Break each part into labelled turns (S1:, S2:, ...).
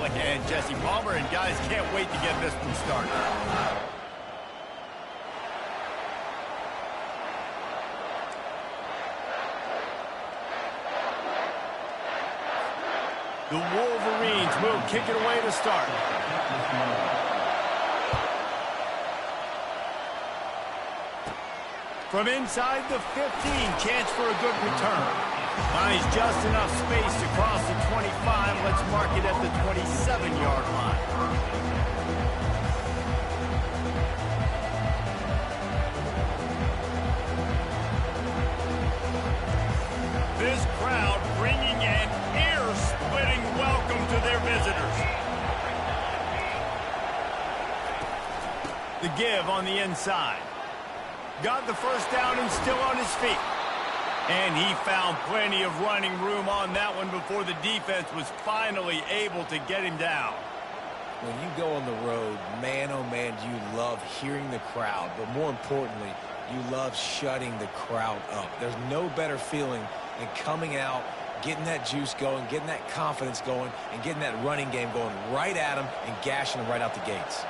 S1: Callahan, Jesse Palmer, and guys can't wait to get this one started. The Wolverines will kick it away to start. From inside the 15, chance for a good return. Finds just enough space to cross the 25. Let's mark it at the 27-yard line. This crowd bringing an ear-splitting welcome to their visitors. The give on the inside. Got the first down and still on his feet. And he found plenty of running room on that one before the defense was finally able to get him down.
S2: When you go on the road, man, oh man, do you love hearing the crowd. But more importantly, you love shutting the crowd up. There's no better feeling than coming out, getting that juice going, getting that confidence going, and getting that running game going right at them and gashing them right out the gates.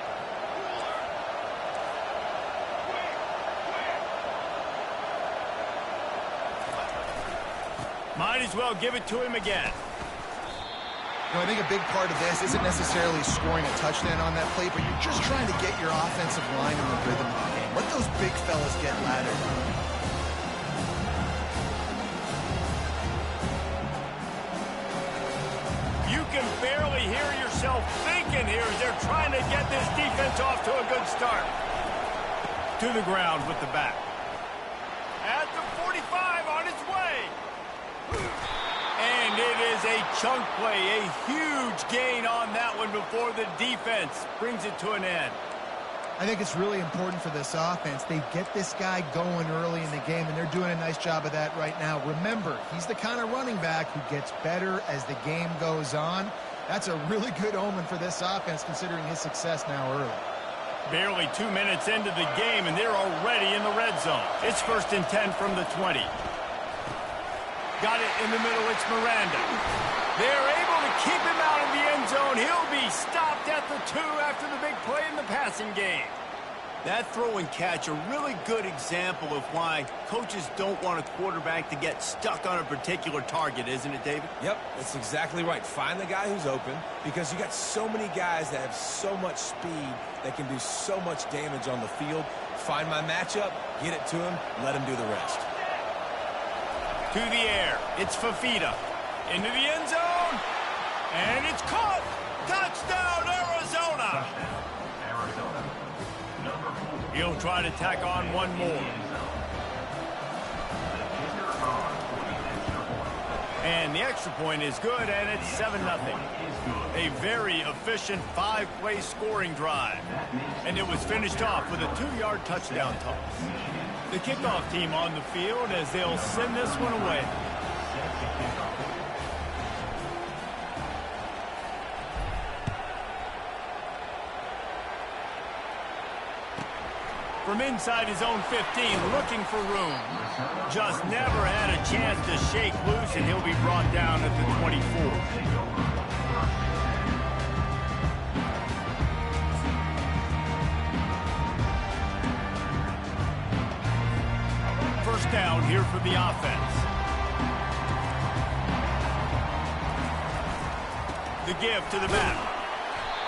S1: Might as well give it to him again.
S3: You know, I think a big part of this isn't necessarily scoring a touchdown on that play, but you're just trying to get your offensive line in the rhythm of the game. Let those big fellas get laddered.
S1: You can barely hear yourself thinking here as they're trying to get this defense off to a good start. To the ground with the back. At the 45 on its way. And it is a chunk play, a huge gain on that one before the defense brings it to an end.
S3: I think it's really important for this offense. They get this guy going early in the game, and they're doing a nice job of that right now. Remember, he's the kind of running back who gets better as the game goes on. That's a really good omen for this offense, considering his success now early.
S1: Barely 2 minutes into the game, and they're already in the red zone. It's 1st and 10 from the 20. Got it in the middle, it's Miranda. They're able to keep him out of the end zone. He'll be stopped at the 2 after the big play in the passing game. That throw and catch, a really good example of why coaches don't want a quarterback to get stuck on a particular target, isn't it, David?
S2: Yep, that's exactly right. Find the guy who's open, because you got so many guys that have so much speed that can do so much damage on the field. Find my matchup, get it to him, let him do the rest.
S1: To the air, it's Fafita. Into the end zone, and it's caught. Touchdown, Arizona. He'll try to tack on one more. And the extra point is good, and it's 7-0. A very efficient 5-play scoring drive. And it was finished off with a 2-yard touchdown toss. The kickoff team on the field as they'll send this one away. From inside his own 15, looking for room. Just never had a chance to shake loose, and he'll be brought down at the 24. First down here for the offense. The give to the back.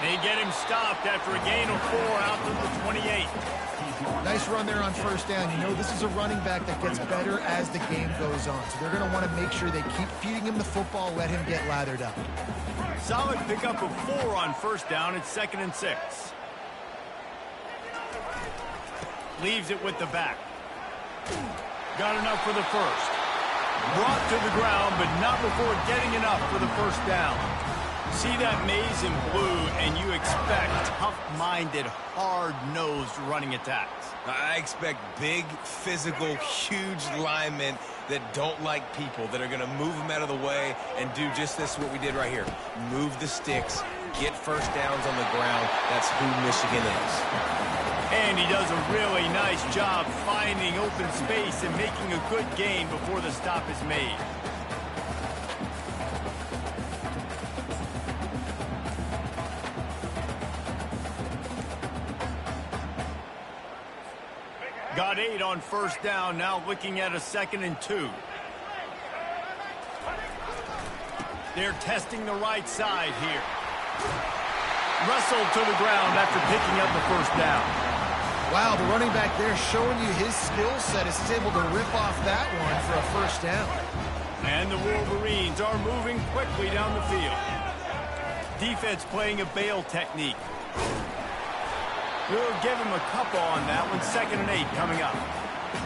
S1: They get him stopped after a gain of 4 out to the 28.
S3: Nice run there on first down. You know, this is a running back that gets better as the game goes on. So they're going to want to make sure they keep feeding him the football, let him get lathered up.
S1: Solid pickup of 4 on first down. It's 2nd and 6. Leaves it with the back. Got enough for the first. Brought to the ground, but not before getting enough for the first down. See that maze in blue, and you expect tough-minded, hard-nosed running attacks.
S2: I expect big, physical, huge linemen that don't like people, that are going to move them out of the way and do just this, what we did right here. Move the sticks, get first downs on the ground. That's who Michigan is.
S1: And he does a really nice job finding open space and making a good gain before the stop is made. Got 8 on first down, now looking at a 2nd and 2. They're testing the right side here. Wrestled to the ground after picking up the first down.
S3: Wow, the running back there showing you his skill set as he's able to rip off that one for a first down.
S1: And the Wolverines are moving quickly down the field. Defense playing a bail technique. We'll give him a couple on that one. 2nd and 8 coming up.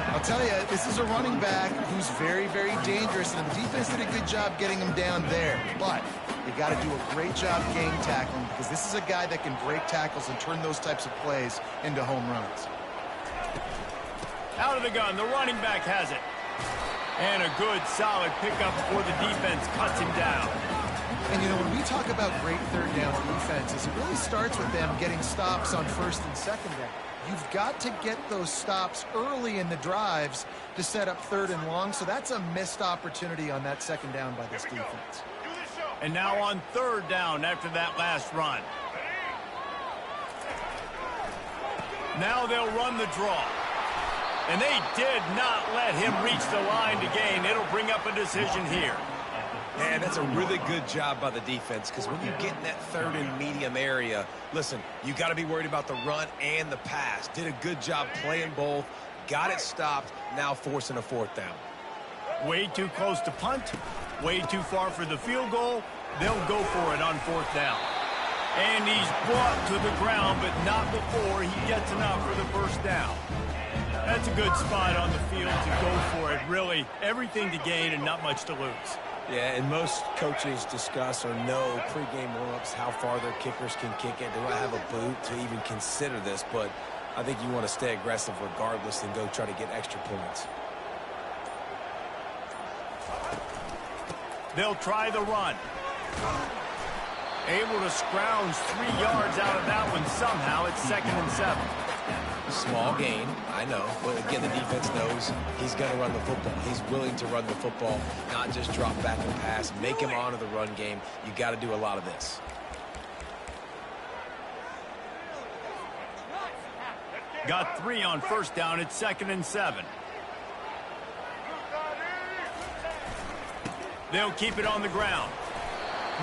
S3: I'll tell you, this is a running back who's very, very dangerous, and the defense did a good job getting him down there. But you got to do a great job game tackling, because this is a guy that can break tackles and turn those types of plays into home runs.
S1: Out of the gun, the running back has it. And a good, solid pickup before the defense cuts him down.
S3: And, you know, when we talk about great third down defenses, it really starts with them getting stops on 1st and 2nd down. You've got to get those stops early in the drives to set up 3rd and long, so that's a missed opportunity on that 2nd down by this defense.
S1: And now on 3rd down after that last run. Now they'll run the draw. And they did not let him reach the line to gain. It'll bring up a decision here.
S2: Man, that's a really good job by the defense, because when you get in that 3rd and medium area, listen, you got to be worried about the run and the pass. Did a good job playing both, got it stopped, now forcing a 4th down.
S1: Way too close to punt, way too far for the field goal. They'll go for it on 4th down. And he's brought to the ground, but not before he gets enough for the first down. That's a good spot on the field to go for it. Really, everything to gain and not much to lose.
S2: Yeah, and most coaches discuss or know pregame warm-ups how far their kickers can kick it. Do I have a boot to even consider this? But I think you want to stay aggressive regardless and go try to get extra points.
S1: They'll try the run. Able to scrounge 3 yards out of that one somehow. It's 2nd and 7.
S2: Small gain, I know, but again, the defense knows he's going to run the football. He's willing to run the football, not just drop back and pass, make him honor the run game. You got to do a lot of this.
S1: Got 3 on first down. It's 2nd and 7. They'll keep it on the ground.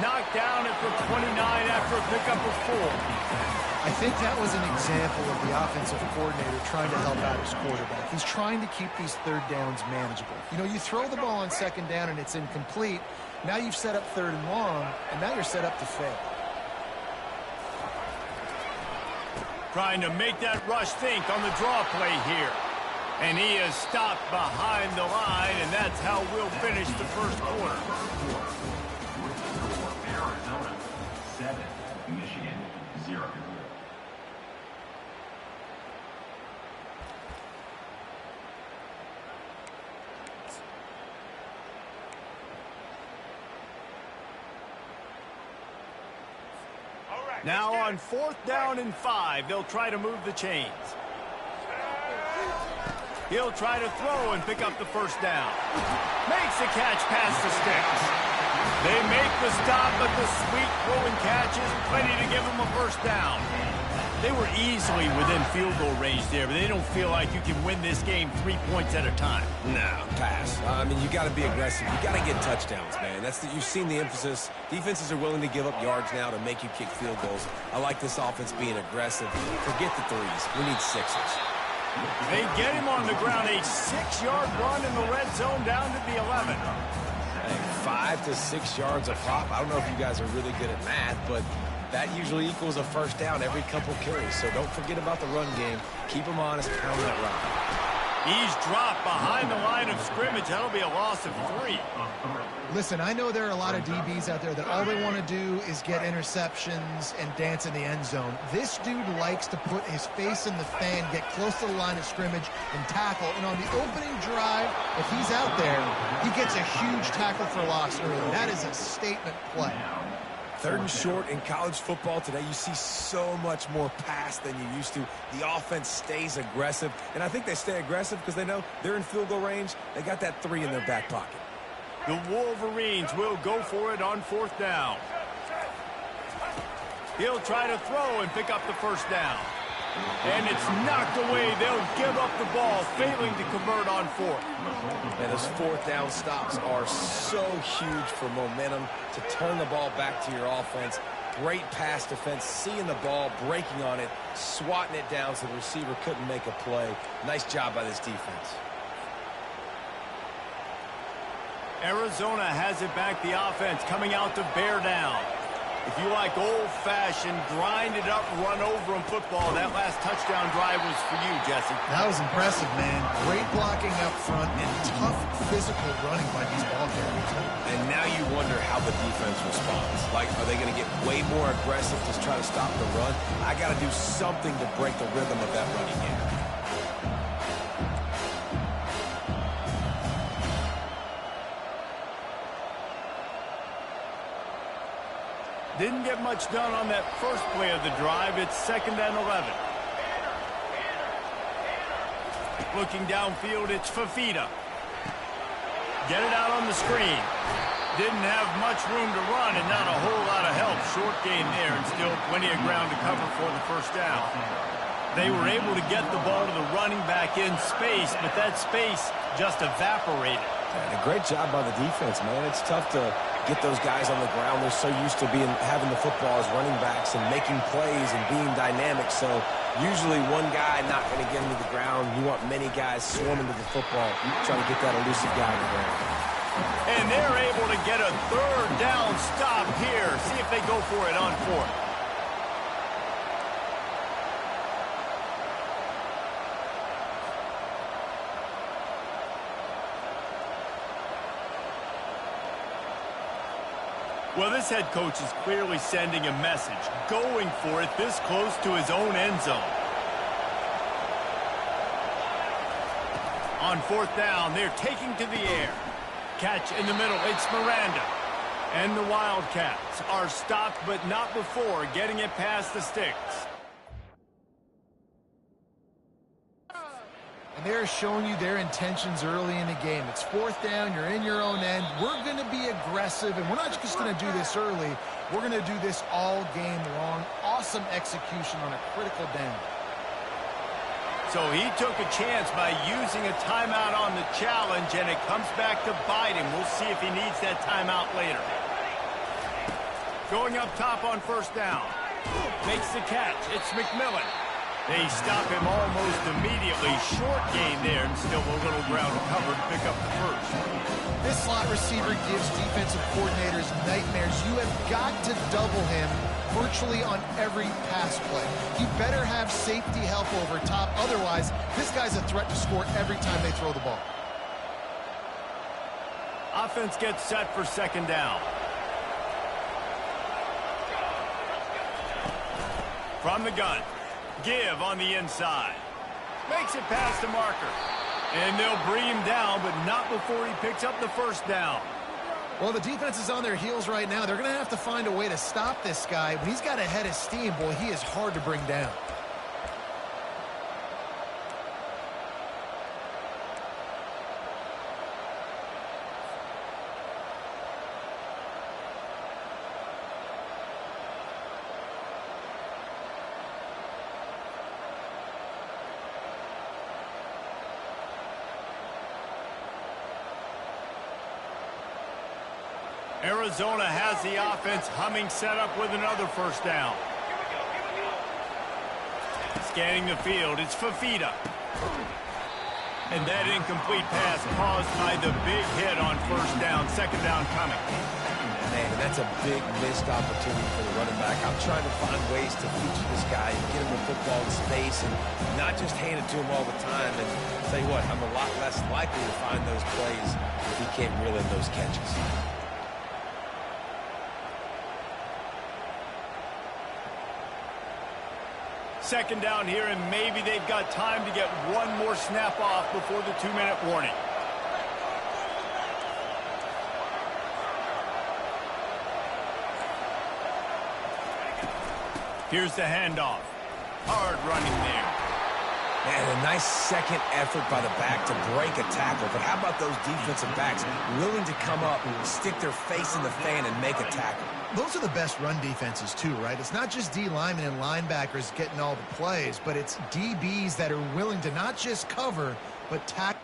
S1: Knocked down at the 29 after a pickup of 4.
S3: I think that was an example of the offensive coordinator trying to help out his quarterback. He's trying to keep these 3rd downs manageable. You know, you throw the ball on 2nd down and it's incomplete. Now you've set up 3rd and long, and now you're set up to fail.
S1: Trying to make that rush think on the draw play here. And he is stopped behind the line, and that's how we'll finish the first quarter.
S4: Arizona 7, Michigan 0.
S1: Now on 4th down and 5, they'll try to move the chains. He'll try to throw and pick up the first down. Makes the catch past the sticks. They make the stop, but the sweet throwing catch is plenty to give them a first down. They were easily within field goal range there, but they don't feel like you can win this game 3 points at a time.
S2: No, pass. I mean, you got to be aggressive. You got to get touchdowns, man. You've seen the emphasis. Defenses are willing to give up yards now to make you kick field goals. I like this offense being aggressive. Forget the 3s. We need 6s.
S1: They get him on the ground, a 6-yard run in the red zone down to the 11.
S2: Hey, 5 to 6 yards a pop. I don't know if you guys are really good at math, but that usually equals a first down every couple carries. So don't forget about the run game. Keep them honest, pound that rock.
S1: He's dropped behind the line of scrimmage. That'll be a loss of 3.
S3: Listen, I know there are a lot of DBs out there that all they want to do is get interceptions and dance in the end zone. This dude likes to put his face in the fan, get close to the line of scrimmage, and tackle. And on the opening drive, if he's out there, he gets a huge tackle for loss early. That is a statement play.
S2: 3rd and short in college football today, you see so much more pass than you used to. The offense stays aggressive, and I think they stay aggressive because they know they're in field goal range. They got that 3 in their back pocket.
S1: The Wolverines will go for it on 4th down. He'll try to throw and pick up the first down. And it's knocked away. They'll give up the ball, failing to convert on fourth.
S2: And those fourth down stops are so huge for momentum to turn the ball back to your offense. Great pass defense, seeing the ball, breaking on it, swatting it down so the receiver couldn't make a play. Nice job by this defense.
S1: Arizona has it back, the offense coming out to bear down. If you like old-fashioned, grind-it-up, run-over-'em football, that last touchdown drive was for you, Jesse.
S3: That was impressive, man. Great blocking up front and tough physical running by these ball carriers.
S2: And now you wonder how the defense responds. Like, are they going to get way more aggressive to try to stop the run? I got to do something to break the rhythm of that running game.
S1: Didn't get much done on that first play of the drive. It's 2nd and 11. Looking downfield, it's Fafita. Get it out on the screen. Didn't have much room to run and not a whole lot of help. Short gain there and still plenty of ground to cover for the first down. They were able to get the ball to the running back in space, but that space just evaporated.
S2: And a great job by the defense, man. It's tough to get those guys on the ground. They're so used to having the football as running backs and making plays and being dynamic. So usually one guy not going to get into the ground. You want many guys swarming to the football, trying to get that elusive guy on the ground.
S1: And they're able to get a 3rd down stop here. See if they go for it on 4th. Well, this head coach is clearly sending a message, going for it this close to his own end zone. On 4th down, they're taking to the air. Catch in the middle, it's Miranda. And the Wildcats are stopped, but not before getting it past the sticks.
S3: And they're showing you their intentions early in the game. It's 4th down, you're in your own end. We're going to be aggressive, and we're not just going to do this early. We're going to do this all game long. Awesome execution on a critical down.
S1: So he took a chance by using a timeout on the challenge, and it comes back to bite him. We'll see if he needs that timeout later. Going up top on 1st down. Makes the catch. It's McMillan. They stop him almost immediately. Short gain there, and still a little ground to cover to pick up the first.
S3: This slot receiver gives defensive coordinators nightmares. You have got to double him virtually on every pass play. He better have safety help over top. Otherwise, this guy's a threat to score every time they throw the ball.
S1: Offense gets set for 2nd down. From the gun. Give on the inside. Makes it past the marker. And they'll bring him down, but not before he picks up the 1st down.
S3: Well, the defense is on their heels right now. They're going to have to find a way to stop this guy. When he's got a head of steam, boy, he is hard to bring down.
S1: Arizona has the offense humming, set up with another 1st down. Scanning the field, it's Fafita. And that incomplete pass caused by the big hit on 1st down, 2nd down coming.
S2: Man, that's a big missed opportunity for the running back. I'm trying to find ways to feature this guy and get him the football in space and not just hand it to him all the time. And I'll tell you what, I'm a lot less likely to find those plays if he can't reel in those catches.
S1: 2nd down here, and maybe they've got time to get one more snap off before the 2-minute warning. Here's the handoff. Hard running there.
S2: And a nice second effort by the back to break a tackle. But how about those defensive backs willing to come up, stick their face in the fan, and make a tackle?
S3: Those are the best run defenses, too, right? It's not just D linemen and linebackers getting all the plays, but it's DBs that are willing to not just cover, but tackle.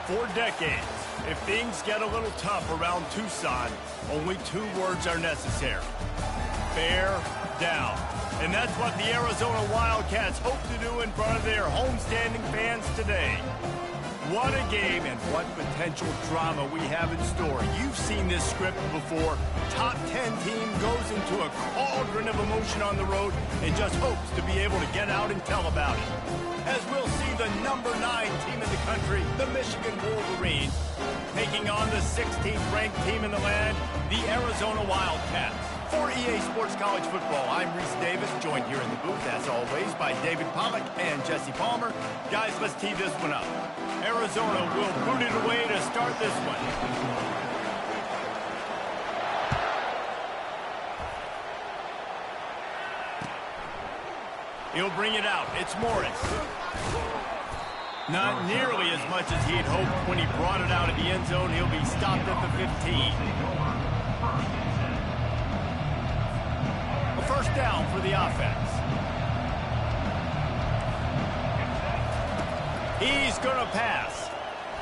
S1: For decades, if things get a little tough around Tucson, only two words are necessary. Bear down. And that's what the Arizona Wildcats hope to do in front of their homestanding fans today. What a game and what potential drama we have in store. You've seen this script before. Top 10 team goes into a cauldron of emotion on the road and just hopes to be able to get out and tell about it. As we'll see the number 9 team in the country, the Michigan Wolverines, taking on the 16th ranked team in the land, the Arizona Wildcats. For EA Sports College Football, I'm Reese Davis, joined here in the booth, as always, by David Pollack and Jesse Palmer. Guys, let's tee this one up. Arizona will boot it away to start this one. He'll bring it out. It's Morris. Not nearly as much as he'd hoped when he brought it out of the end zone. He'll be stopped at the 15. First down for the offense. He's going to pass.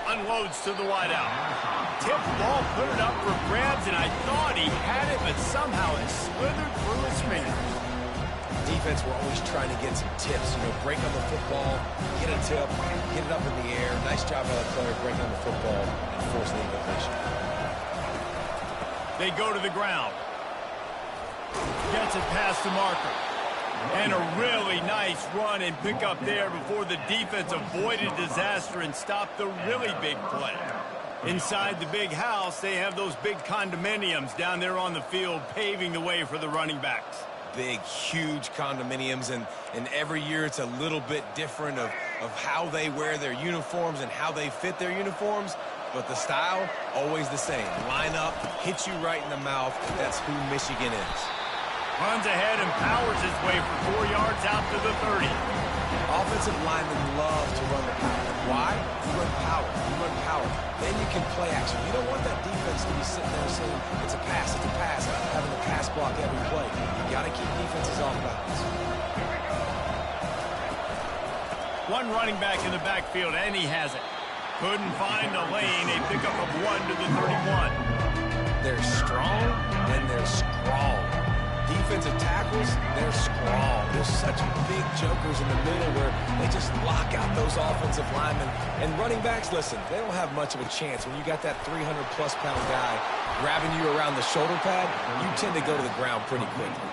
S1: Unloads to the wideout. Tip ball, put it up for grabs, and I thought he had it, but somehow it slithered through his fingers.
S2: Defense, we're always trying to get some tips. You know, break on the football, get a tip, get it up in the air. Nice job by the player breaking on the football and forcing the incompletion.
S1: They go to the ground. Gets it past the marker. And a really nice run and pick up there before the defense avoided disaster and stopped the really big play. Inside the big house, they have those big condominiums down there on the field paving the way for the running backs.
S2: Big, huge condominiums, and every year it's a little bit different of how they wear their uniforms and how they fit their uniforms. But the style, always the same. Line up, hit you right in the mouth. That's who Michigan is.
S1: Runs ahead and powers his way for 4 yards out to the 30.
S2: Offensive linemen love to run the power. Why? You run power. You run power. Then you can play action. You don't want that defense to be sitting there saying, it's a pass, having to pass block every play. You got to keep defenses off balance.
S1: One running back in the backfield, and he has it. Couldn't find a lane. A pickup of 1 to the 31.
S2: They're strong, and they're scrawl. Defensive tackles, they're scrawl. There's such big jokers in the middle where they just lock out those offensive linemen. And running backs, listen, they don't have much of a chance. When you got that 300-plus pound guy grabbing you around the shoulder pad, you tend to go to the ground pretty quickly.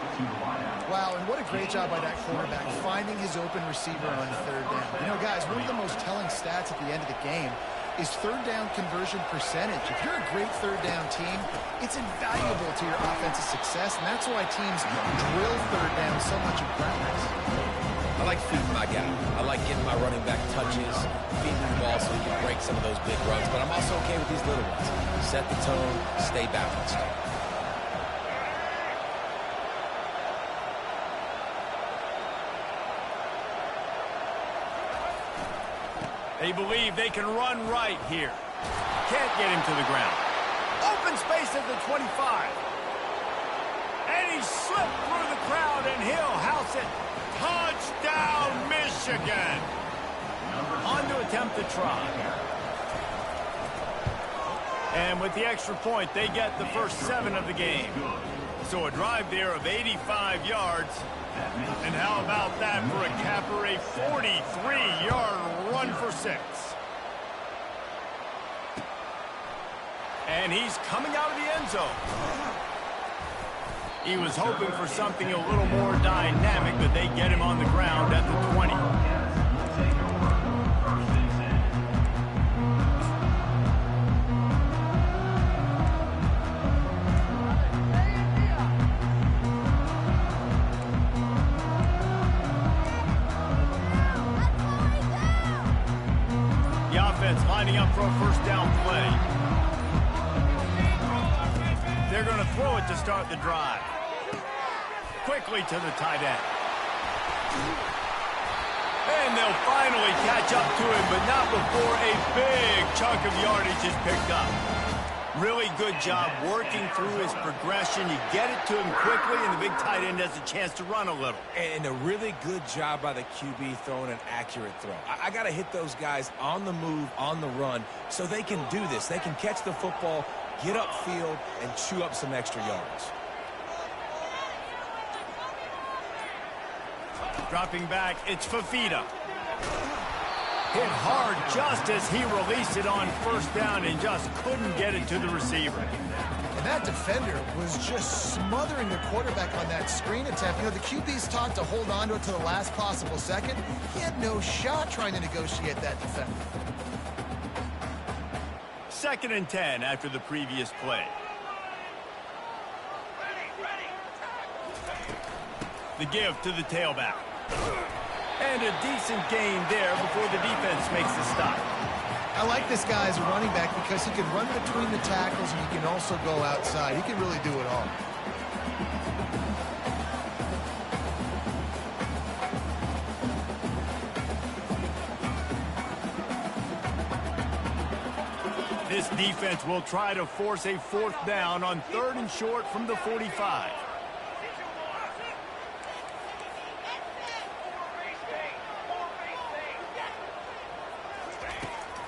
S3: Wow, and what a great job by that quarterback, finding his open receiver on third down. You know, guys, one of the most telling stats at the end of the game is third down conversion percentage. If you're a great third down team, it's invaluable to your offensive success, and that's why teams drill third down so much in practice.
S2: I like feeding my guy. I like getting my running back touches, feeding the ball so he can break some of those big runs, but I'm also okay with these little ones. Set the tone, stay balanced.
S1: They believe they can run right here. Can't get him to the ground. Open space at the 25. And he slipped through the crowd, and he'll house it. Touchdown, Michigan. On to attempt the try. And with the extra point, they get the first 7 of the game. So a drive there of 85 yards. And how about that for a capper, a 43-yard run for 6. And he's coming out of the end zone. He was hoping for something a little more dynamic, but they get him on the ground at the 20. Lining up for a first down play. They're going to throw it to start the drive. Quickly to the tight end. And they'll finally catch up to him, but not before a big chunk of yardage is picked up. Really good job working through his progression. You get it to him quickly, and the big tight end has a chance to run a little.
S2: And a really good job by the QB throwing an accurate throw. I got to hit those guys on the move, on the run, so they can do this. They can catch the football, get upfield, and chew up some extra yards.
S1: Dropping back, it's Fafita. Hit hard just as he released it on first down and just couldn't get it to the receiver.
S3: And that defender was just smothering the quarterback on that screen attempt. You know, the QB's taught to hold on to it to the last possible second. He had no shot trying to negotiate that defender.
S1: 2nd and 10 after the previous play. The give to the tailback. And a decent gain there before the defense makes the stop.
S3: I like this guy as a running back because he can run between the tackles and he can also go outside. He can really do it all.
S1: This defense will try to force a 4th down on 3rd and short from the 45.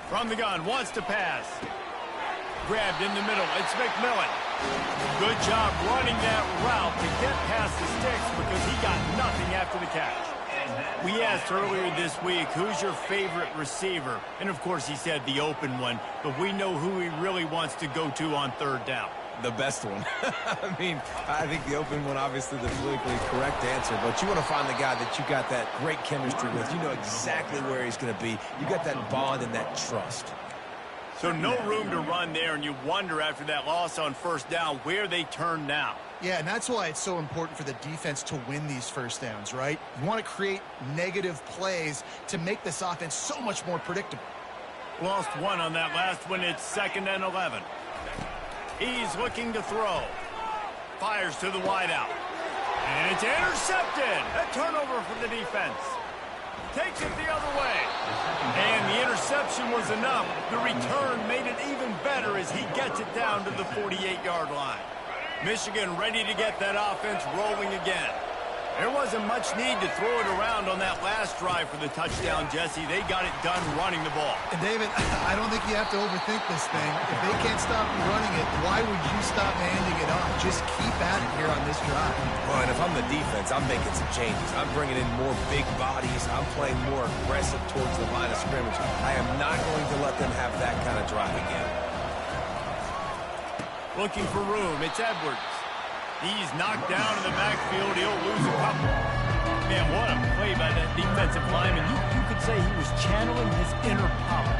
S1: From the gun, wants to pass. Grabbed in the middle, it's McMillan. Good job running that route to get past the sticks because he got nothing after the catch. We asked earlier this week, who's your favorite receiver? And of course he said the open one, but we know who he really wants to go to on 3rd down.
S2: The best one. I mean, I think the open one, obviously the politically correct answer, but you want to find the guy that you got that great chemistry with. You know exactly where he's going to be. You got that bond and that trust.
S1: So no room to run there, and you wonder after that loss on 1st down where they turn now.
S3: Yeah, and that's why it's so important for the defense to win these 1st downs, right? You want to create negative plays to make this offense so much more predictable.
S1: Lost one on that last one. It's 2nd and 11. He's looking to throw. Fires to the wideout. And it's intercepted. A turnover for the defense. Takes it the other way. And the interception was enough. The return made it even better as he gets it down to the 48-yard line. Michigan ready to get that offense rolling again. There wasn't much need to throw it around on that last drive for the touchdown, Jesse. They got it done running the ball.
S3: And, David, I don't think you have to overthink this thing. If they can't stop running it, why would you stop handing it off? Just keep at it here on this drive.
S2: Well, and if I'm the defense, I'm making some changes. I'm bringing in more big bodies. I'm playing more aggressive towards the line of scrimmage. I am not going to let them have that kind of drive again.
S1: Looking for room. It's Edwards. He's knocked down in the backfield. He'll lose a couple. Man, what a play by that defensive lineman. You could say he was channeling his inner power.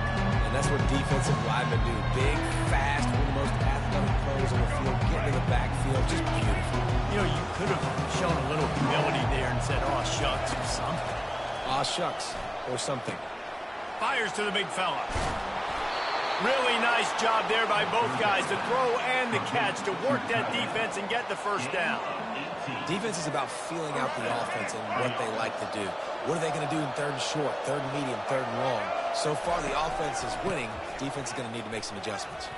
S2: And that's what defensive linemen do. Big, fast, one of the most athletic players on the field, getting in the backfield, just beautiful.
S1: You know, you could have shown a little humility there and said, "Aw, shucks," or something.
S2: Aw, shucks, or something.
S1: Fires to the big fella. Really nice job there by both guys, the throw and the catch, to work that defense and get the 1st down.
S2: Defense is about feeling out the offense and what they like to do. What are they going to do in 3rd and short, 3rd and medium, 3rd and long? So far, the offense is winning. Defense is going to need to make some adjustments.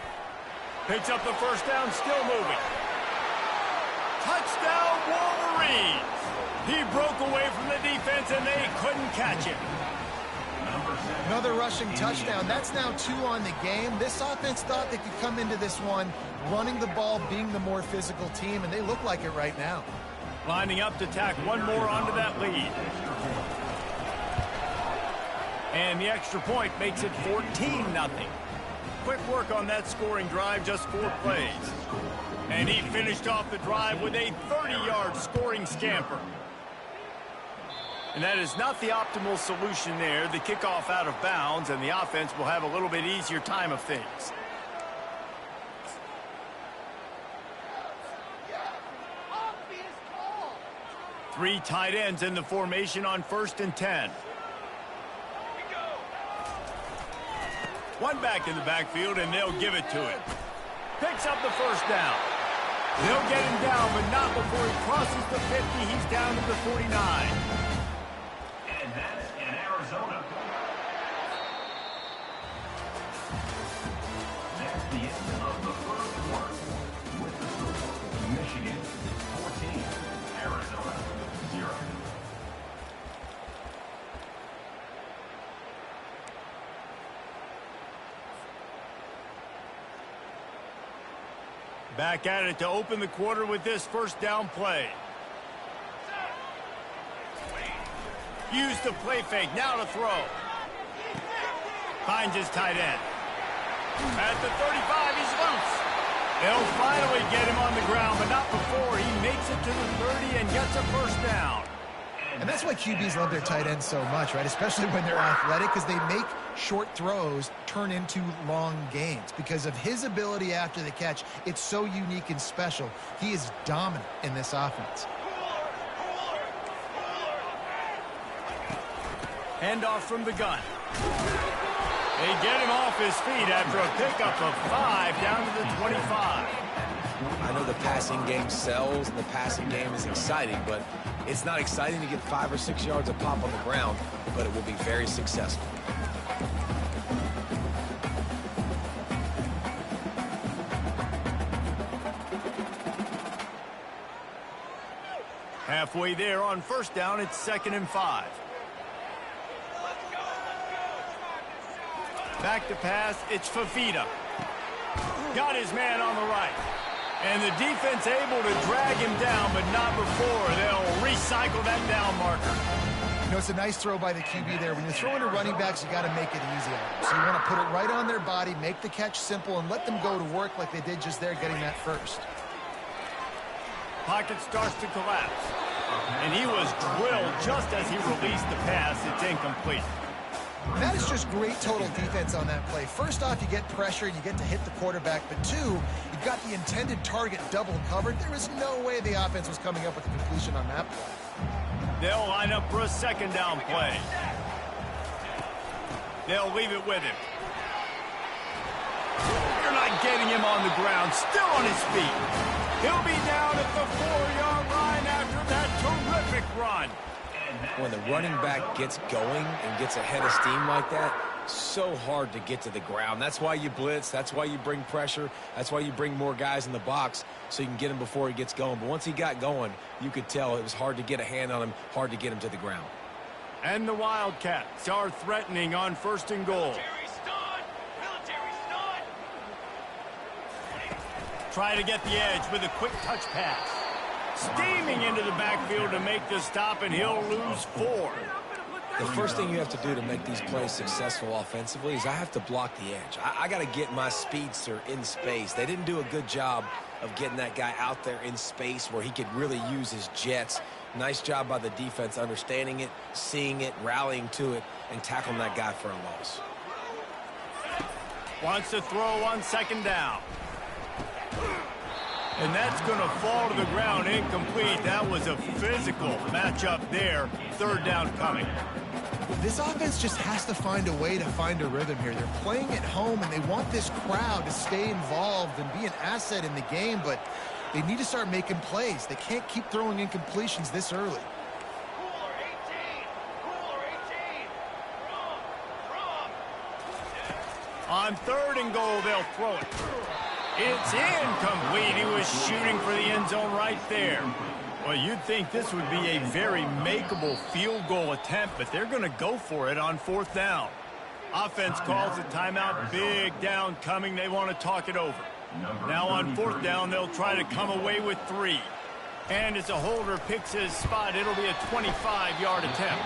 S1: Picks up the 1st down, still moving. Touchdown, Wolverines! He broke away from the defense, and they couldn't catch him.
S3: Another rushing touchdown. That's now 2 on the game. This offense thought they could come into this one running the ball, being the more physical team, and they look like it right now.
S1: Lining up to tack one more onto that lead. And the extra point makes it 14-0. Quick work on that scoring drive, just 4 plays. And he finished off the drive with a 30-yard scoring scamper. And that is not the optimal solution there. The kickoff out of bounds, and the offense will have a little bit easier time of things. Three tight ends in the formation on 1st and 10. One back in the backfield, and they'll give it to him. Picks up the 1st down. They'll get him down, but not before he crosses the 50. He's down to the 49.
S4: And that's in Arizona. That's the end of the 1st quarter. With the score, Michigan 14, Arizona 0.
S1: Back at it to open the quarter with this 1st down play. Use the play fake, now to throw. Finds his tight end. At the 35, he's loose. They'll finally get him on the ground, but not before he makes it to the 30 and gets a first down.
S3: And that's why QBs love their tight ends so much, right? Especially when they're athletic, because they make short throws turn into long gains. Because of his ability after the catch, it's so unique and special. He is dominant in this offense.
S1: Handoff from the gun. They get him off his feet after a pickup of 5 down to the 25.
S2: I know the passing game sells and the passing game is exciting, but it's not exciting to get 5 or 6 yards of pop on the ground, but it will be very successful.
S1: Halfway there on first down, it's 2nd and 5. Back to pass, it's Fafita. Got his man on the right. And the defense able to drag him down, but not before. They'll recycle that down marker.
S3: You know, it's a nice throw by the QB there. When you're throwing to running backs, you got to make it easy on them. So you want to put it right on their body, make the catch simple, and let them go to work like they did just there, getting that first.
S1: Pocket starts to collapse. And he was drilled just as he released the pass. It's incomplete.
S3: And that is just great total defense on that play. First off, you get pressure and you get to hit the quarterback. But two, you've got the intended target double covered. There is no way the offense was coming up with a completion on that play.
S1: They'll line up for a 2nd down play. They'll leave it with him. They're not getting him on the ground. Still on his feet. He'll be down at the 4-yard line after that terrific run.
S2: When the running back gets going and gets ahead of steam like that, so hard to get to the ground. That's why you blitz. That's why you bring pressure. That's why you bring more guys in the box so you can get him before he gets going. But once he got going, you could tell it was hard to get a hand on him, hard to get him to the ground.
S1: And the Wildcats are threatening on 1st and goal. Try to get the edge with a quick touch pass. Steaming into the backfield to make the stop, and he'll lose 4.
S2: The first thing you have to do to make these plays successful offensively is I have to block the edge. I got to get my speedster in space. They didn't do a good job of getting that guy out there in space where he could really use his jets. Nice job by the defense understanding it, seeing it, rallying to it, and tackling that guy for a loss.
S1: Wants to throw on 2nd down. And that's going to fall to the ground incomplete. That was a physical matchup there. 3rd down coming.
S3: This offense just has to find a way to find a rhythm here. They're playing at home, and they want this crowd to stay involved and be an asset in the game, but they need to start making plays. They can't keep throwing incompletions this early.
S1: On 3rd and goal, they'll throw it. It's incomplete. He was shooting for the end zone right there. Well, you'd think this would be a very makeable field goal attempt, but they're going to go for it on 4th down. Offense calls a timeout. Big down coming. They want to talk it over. Now on 4th down, they'll try to come away with 3. And as a holder picks his spot, it'll be a 25-yard attempt.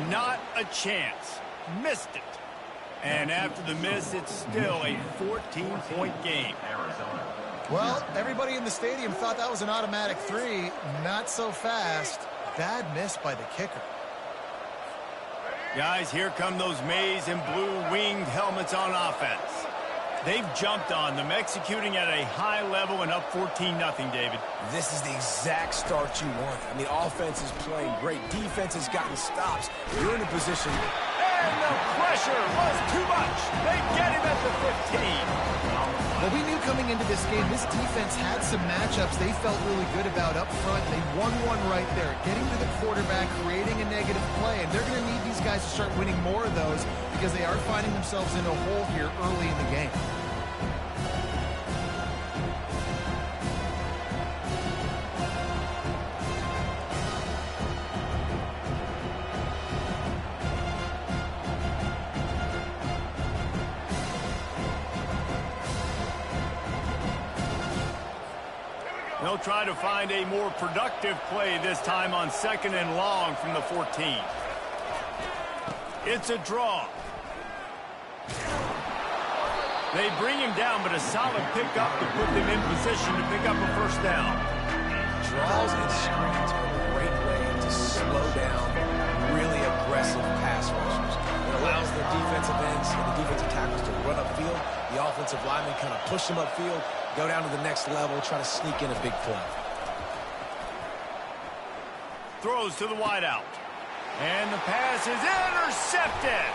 S1: Not a chance. Missed it. And after the miss, it's still a 14-point game.
S3: Well, everybody in the stadium thought that was an automatic 3. Not so fast. Bad miss by the kicker.
S1: Guys, here come those maize and blue winged helmets on offense. They've jumped on them, executing at a high level and up 14-0, David.
S2: This is the exact start you want. I mean, offense is playing great. Defense has gotten stops. You're in a position.
S1: And the pressure was too much. They get him at the 15.
S3: Well, we knew coming into this game, this defense had some matchups they felt really good about up front. They won one right there, getting to the quarterback, creating a negative play. And they're going to need these guys to start winning more of those because they are finding themselves in a hole here early in the game.
S1: They'll try to find a more productive play this time on 2nd and long from the 14. It's a draw. They bring him down, but a solid pickup to put them in position to pick up a first down.
S2: Draws and screens are a great way to slow down really aggressive pass rushers. It allows their defensive ends and the defensive tackles to run upfield. The offensive linemen kind of push them upfield, go down to the next level, try to sneak in a big play.
S1: Throws to the wideout. And the pass is intercepted.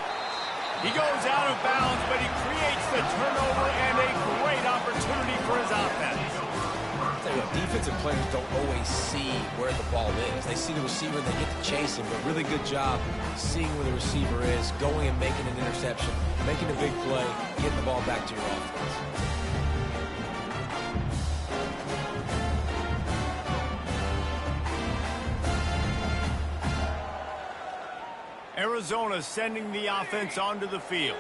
S1: He goes out of bounds, but he creates the turnover and a great opportunity for his offense.
S2: I'll tell you what, defensive players don't always see where the ball is. They see the receiver and they get to chase him, but really good job seeing where the receiver is, going and making an interception, making a big play, getting the ball back to your offense.
S1: Arizona sending the offense onto the field.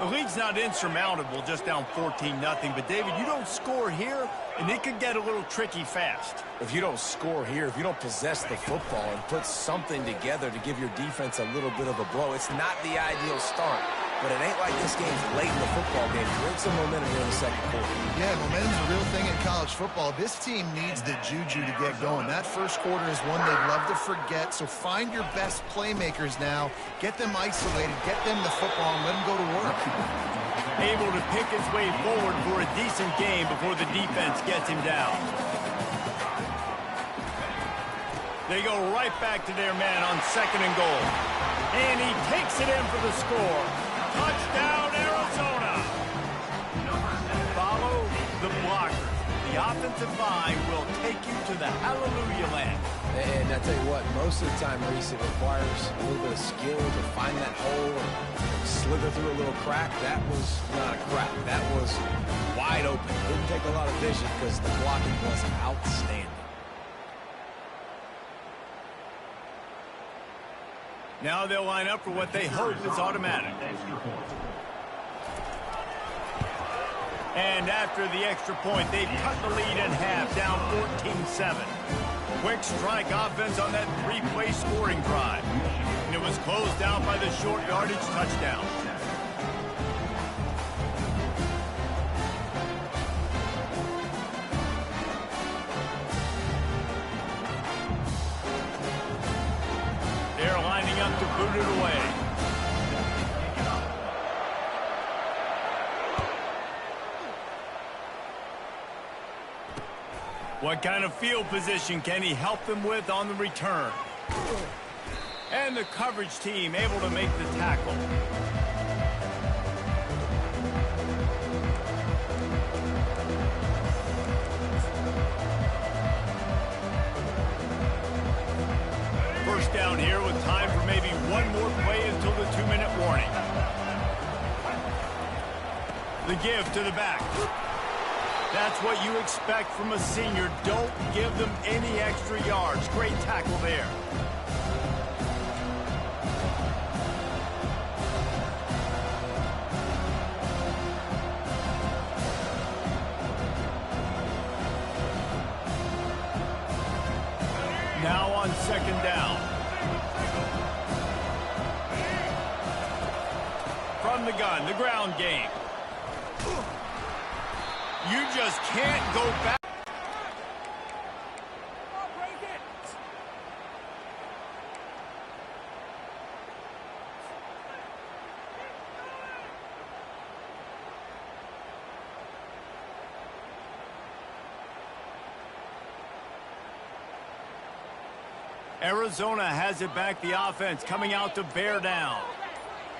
S1: The lead's not insurmountable, just down 14-0. But, David, you don't score here, and it could get a little tricky fast.
S2: If you don't score here, if you don't possess the football and put something together to give your defense a little bit of a blow, it's not the ideal start. But it ain't like this game's late in the football game. Build some momentum here in the second quarter.
S3: Yeah, momentum's a real thing in college football. This team needs the juju to get going. That first quarter is one they'd love to forget. So find your best playmakers now. Get them isolated. Get them the football and let them go to work.
S1: Able to pick his way forward for a decent game before the defense gets him down. They go right back to their man on 2nd and goal. And he takes it in for the score. Touchdown, Arizona. Follow the blockers. The offensive line will take you to the hallelujah land.
S2: And I tell you what, most of the time, Reese, it requires a little bit of skill to find that hole and slither through a little crack. That was not a crack. That was wide open. Didn't take a lot of vision because the blocking was outstanding.
S1: Now they'll line up for what they hope is automatic. And after the extra point, they've cut the lead in half, down 14-7. Quick strike offense on that 3-play scoring drive. And it was closed out by the short yardage touchdown. They're lining up to boot it away. What kind of field position can he help them with on the return? And the coverage team able to make the tackle. First down here with time for maybe one more play until the 2-minute warning. The give to the back. That's what you expect from a senior. Don't give them any extra yards. Great tackle there. Now on 2nd down. From the gun, the ground game. You just can't go back. Arizona has it back, the offense coming out to bear down.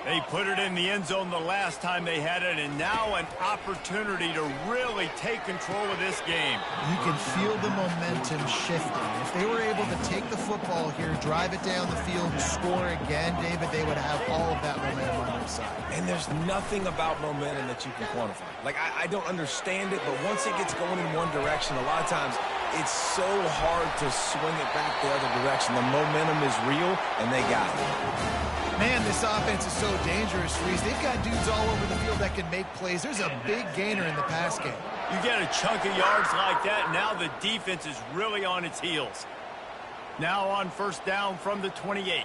S1: They put it in the end zone the last time they had it, and now an opportunity to really take control of this game.
S3: You can feel the momentum shifting. If they were able to take the football here, drive it down the field, score again, David, they would have all of that momentum on their side.
S2: And there's nothing about momentum that you can quantify. Like, I don't understand it, but once it gets going in one direction, a lot of times it's so hard to swing it back the other direction. The momentum is real, and they got it.
S3: Man, this offense is so dangerous, Reese. They've got dudes all over the field that can make plays. There's a big gainer in the pass game.
S1: You get a chunk of yards like that, and now the defense is really on its heels. Now on 1st down from the 28.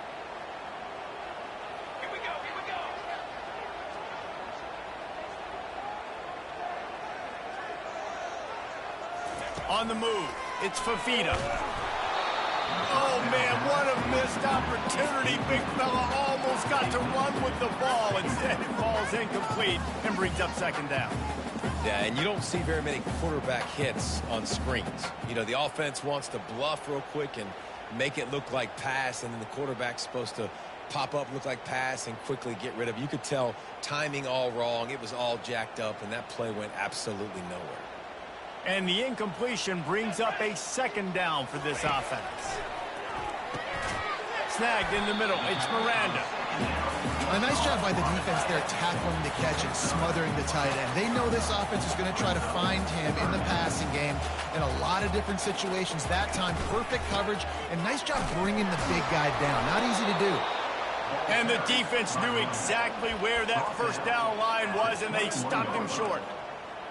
S1: On the move, it's Fafita. Oh, man, what a missed opportunity. Big fella almost got to run with the ball. Instead, it falls incomplete and brings up second down.
S2: Yeah, and you don't see very many quarterback hits on screens. You know, the offense wants to bluff real quick and make it look like pass, and then the quarterback's supposed to pop up, look like pass, and quickly get rid of it. You could tell timing all wrong. It was all jacked up, and that play went absolutely nowhere.
S1: And the incompletion brings up a second down for this offense. Snagged in the middle. It's Miranda.
S3: A nice job by the defense there tackling the catch and smothering the tight end. They know this offense is going to try to find him in the passing game in a lot of different situations. That time, perfect coverage, and nice job bringing the big guy down. Not easy to do.
S1: And the defense knew exactly where that first down line was, and they stopped him short.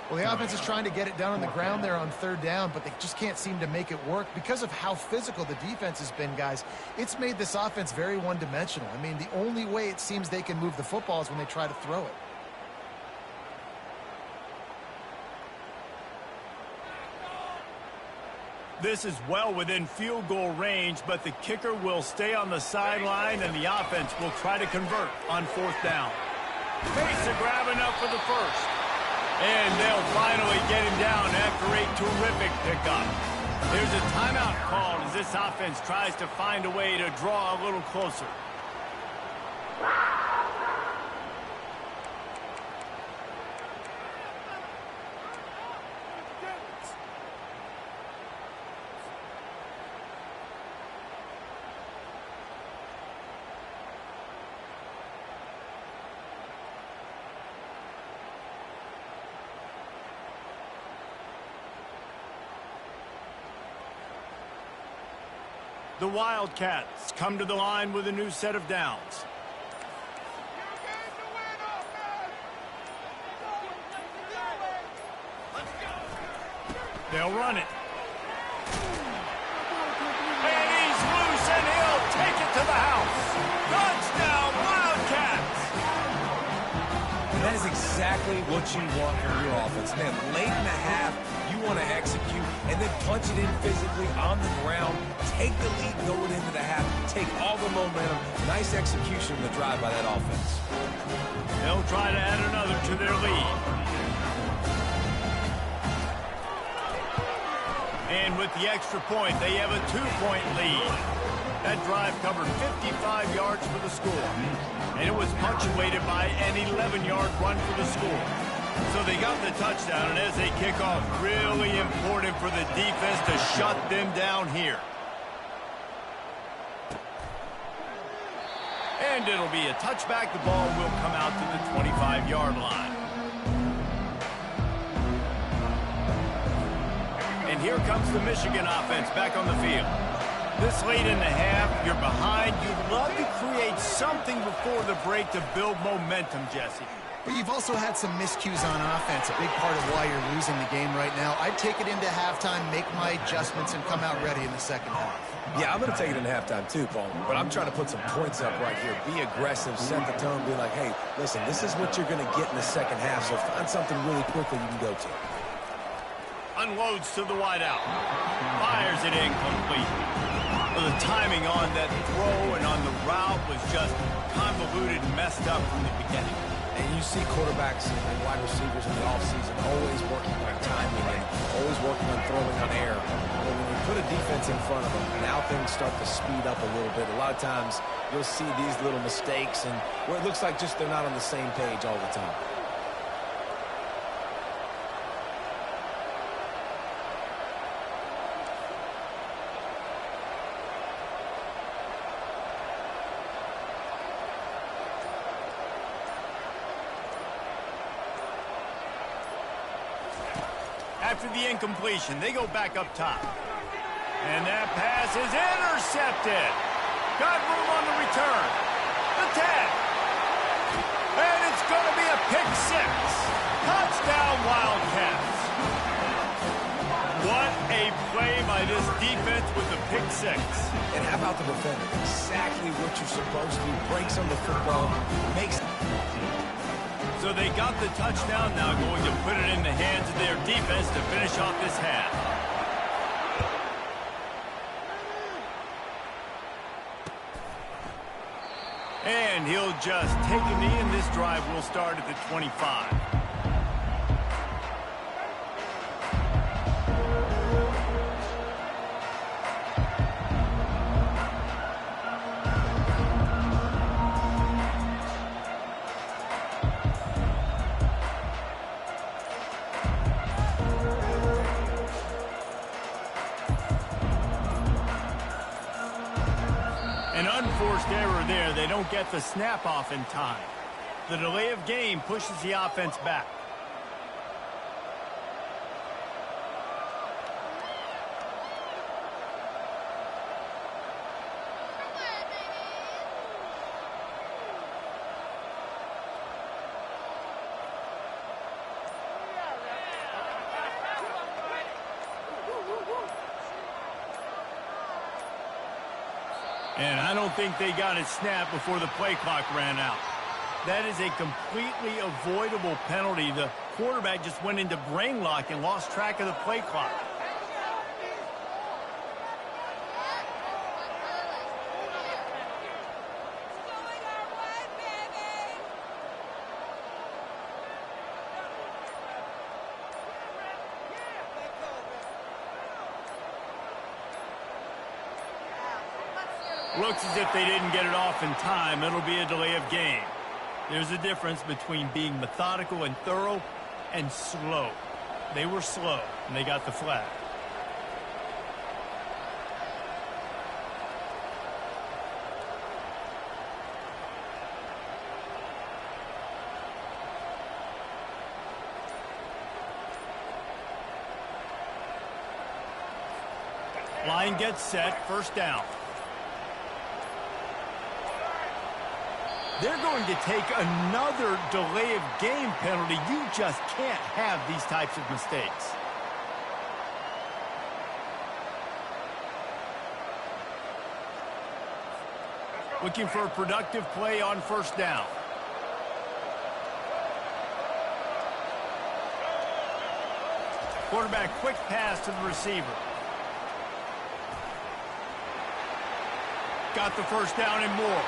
S3: Well, the offense is trying to get it down on the ground there on third down, but they just can't seem to make it work because of how physical the defense has been, guys. It's made this offense very one-dimensional. I mean, the only way it seems they can move the football is when they try to throw it.
S1: This is well within field goal range, but the kicker will stay on the sideline, and the offense will try to convert on fourth down. Mesa grabbing up for the first. And they'll finally get him down after a terrific pickup. There's a timeout called as this offense tries to find a way to draw a little closer. The Wildcats come to the line with a new set of downs. They'll run it. And he's loose, and he'll take it to the house. Touchdown, Wildcats!
S2: And that is exactly what you want from your offense. Man, late in the half, you want to execute and then punch it in physically on the ground, take the lead going into the half, take all the momentum. Nice execution of the drive by that offense.
S1: They'll try to add another to their lead. And with the extra point, they have a 2-point lead. That drive covered 55 yards for the score. And it was punctuated by an 11-yard run for the score. So they got the touchdown, and as they kick off, really important for the defense to shut them down here. And it'll be a touchback. The ball will come out to the 25-yard line. And here comes the Michigan offense back on the field. This late in the half, you're behind. You'd love to create something before the break to build momentum, Jesse.
S3: But you've also had some miscues on offense, a big part of why you're losing the game right now. I'd take it into halftime, make my adjustments, and come out ready in the second half.
S2: Yeah, I'm going to take it in halftime too, Paul. But I'm trying to put some points up right here. Be aggressive, set the tone, be like, hey, listen, this is what you're going to get in the second half, so find something really quickly you can go to.
S1: Unloads to the wideout. Fires it incomplete. Well, the timing on that throw and on the route was just convoluted and messed up from the beginning.
S2: And you see quarterbacks and wide receivers in the offseason always working on timing and always working on throwing on air. But when you put a defense in front of them, now things start to speed up a little bit. A lot of times you'll see these little mistakes and where it looks like just they're not on the same page all the time.
S1: After the incompletion, they go back up top. And that pass is intercepted. Got room on the return. The 10. And it's going to be a pick six. Touchdown, Wildcats. What a play by this defense with the pick six.
S2: And how about the defender? Exactly what you're supposed to do. Breaks on the football. Makes.
S1: So they got the touchdown, now going to put it in the hands of their defense to finish off this half. And he'll just take a knee, and this drive will start at the 25. An unforced error there. They don't get the snap off in time. The delay of game pushes the offense back. And I don't think they got it snapped before the play clock ran out. That is a completely avoidable penalty. The quarterback just went into brain lock and lost track of the play clock. Looks as if they didn't get it off in time. It'll be a delay of game. There's a difference between being methodical and thorough and slow. They were slow, and they got the flag. Line gets set, first down. They're going to take another delay of game penalty. You just can't have these types of mistakes. Looking for a productive play on first down. Quarterback quick pass to the receiver. Got the first down and more.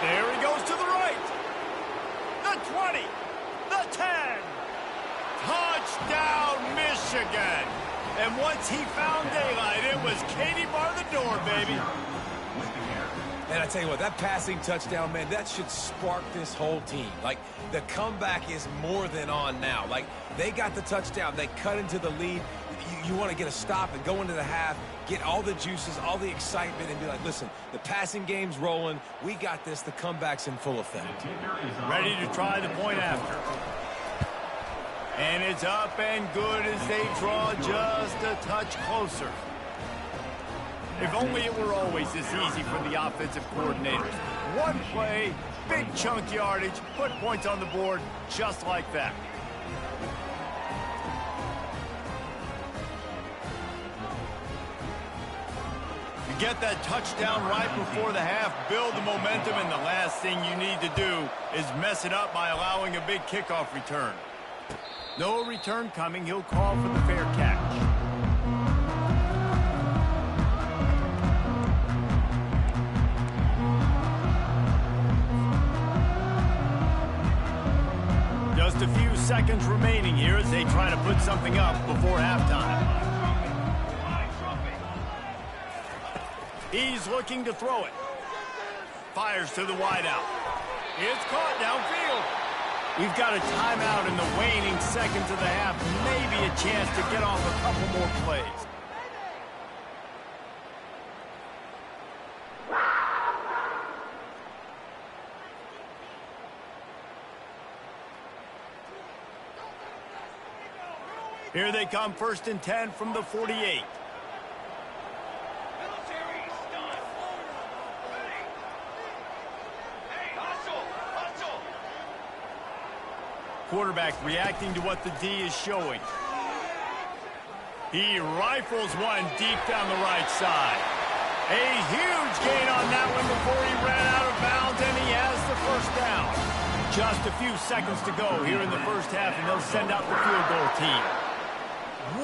S1: There he goes to the right. The 20. The 10. Touchdown, Michigan. And once he found daylight, it was Katie bar the door, baby.
S2: And I tell you what, that passing touchdown, man, that should spark this whole team. Like, the comeback is more than on now. Like, they got the touchdown. They cut into the lead. You want to get a stop and go into the half, get all the juices, all the excitement, and be like, listen, the passing game's rolling. We got this. The comeback's in full effect.
S1: Ready to try the point after. And it's up and good as they draw just a touch closer. If only it were always this easy for the offensive coordinators. One play, big chunk yardage, put points on the board just like that. Get that touchdown right before the half, build the momentum, and the last thing you need to do is mess it up by allowing a big kickoff return. No return coming. He'll call for the fair catch. Just a few seconds remaining here as they try to put something up before halftime. He's looking to throw it. Fires to the wideout. It's caught downfield. We've got a timeout in the waning seconds of the half. Maybe a chance to get off a couple more plays. Here they come, 1st and 10 from the 48. Quarterback reacting to what the D is showing. He rifles one deep down the right side. A huge gain on that one before he ran out of bounds, and he has the first down. Just a few seconds to go here in the first half, and they'll send out the field goal team.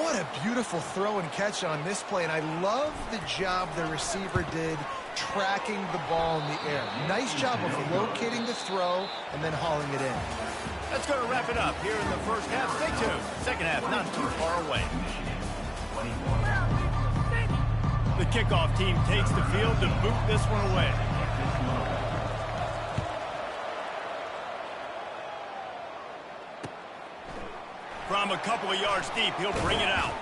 S3: What a beautiful throw and catch on this play, and I love the job the receiver did tracking the ball in the air. Nice job of locating the throw and then hauling it in.
S1: That's going to wrap it up here in the first half. Stay tuned. Second half not too far away. The kickoff team takes the field to boot this one away. From a couple of yards deep, he'll bring it out.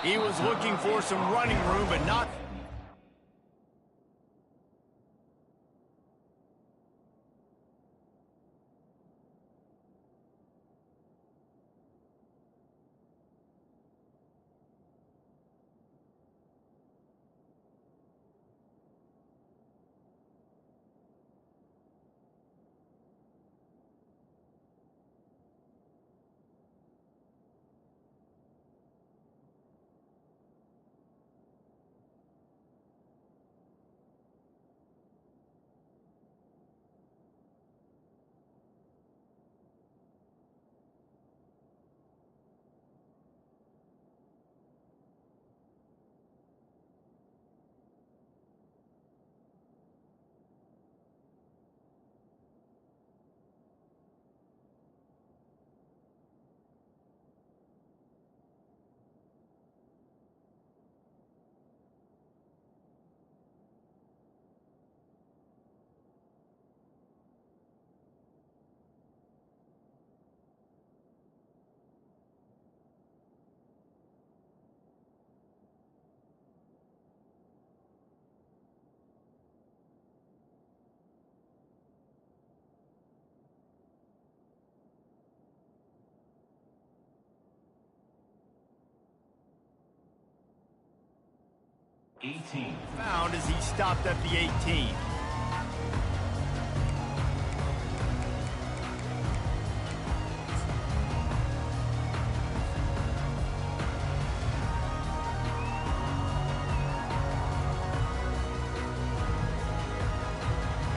S1: He was looking for some running room, but not... Found as he stopped at the 18.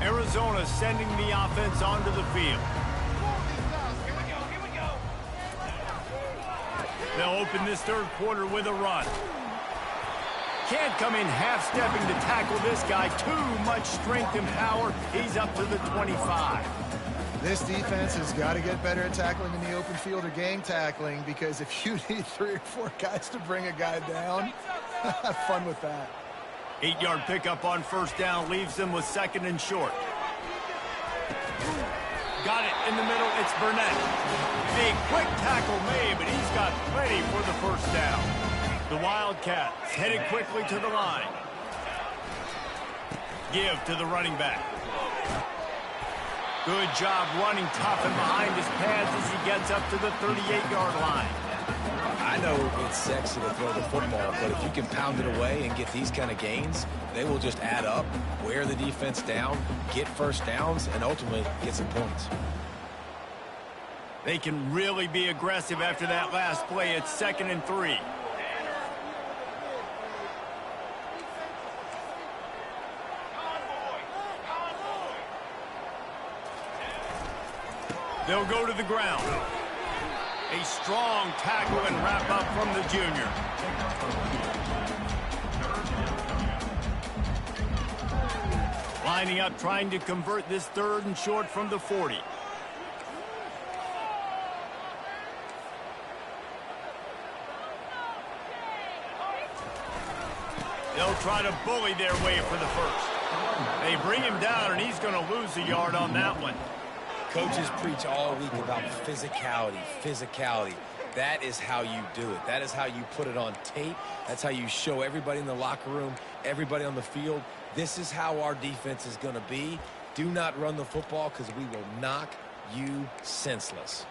S1: Arizona sending the offense onto the field. They'll open this third quarter with a run. Can't come in half-stepping to tackle this guy. Too much strength and power. He's up to the 25.
S3: This defense has got to get better at tackling in the open field or gang tackling, because if you need 3 or 4 guys to bring a guy down, have fun with that.
S1: 8-yard pickup on first down leaves them with second and short. Got it in the middle. It's Burnett. A quick tackle made, but he's got plenty for the first down. The Wildcats headed quickly to the line. Give to the running back. Good job running tough and behind his pads as he gets up to the 38-yard line.
S2: I know it's sexy to throw the football, but if you can pound it away and get these kind of gains, they will just add up, wear the defense down, get first downs, and ultimately get some points.
S1: They can really be aggressive after that last play. It's 2nd and 3. They'll go to the ground. A strong tackle and wrap up from the junior. Lining up, trying to convert this 3rd and short from the 40. They'll try to bully their way for the first. They bring him down, and he's going to lose a yard on that one.
S2: Coaches preach all week about physicality, physicality. That is how you do it. That is how you put it on tape. That's how you show everybody in the locker room, everybody on the field. This is how our defense is going to be. Do not run the football because we will knock you senseless.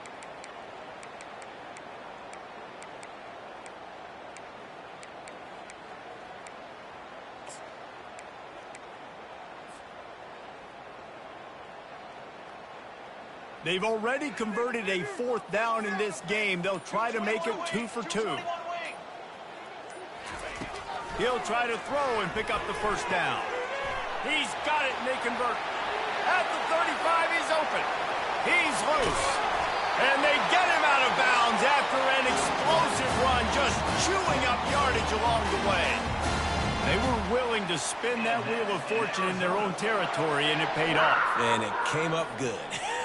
S1: They've already converted a 4th down in this game. They'll try to make it 2 for 2. He'll try to throw and pick up the first down. He's got it, and they convert. At the 35, he's open. He's loose. And they get him out of bounds after an explosive run, just chewing up yardage along the way. They were willing to spin that wheel of fortune in their own territory, and it paid off.
S2: And it came up good.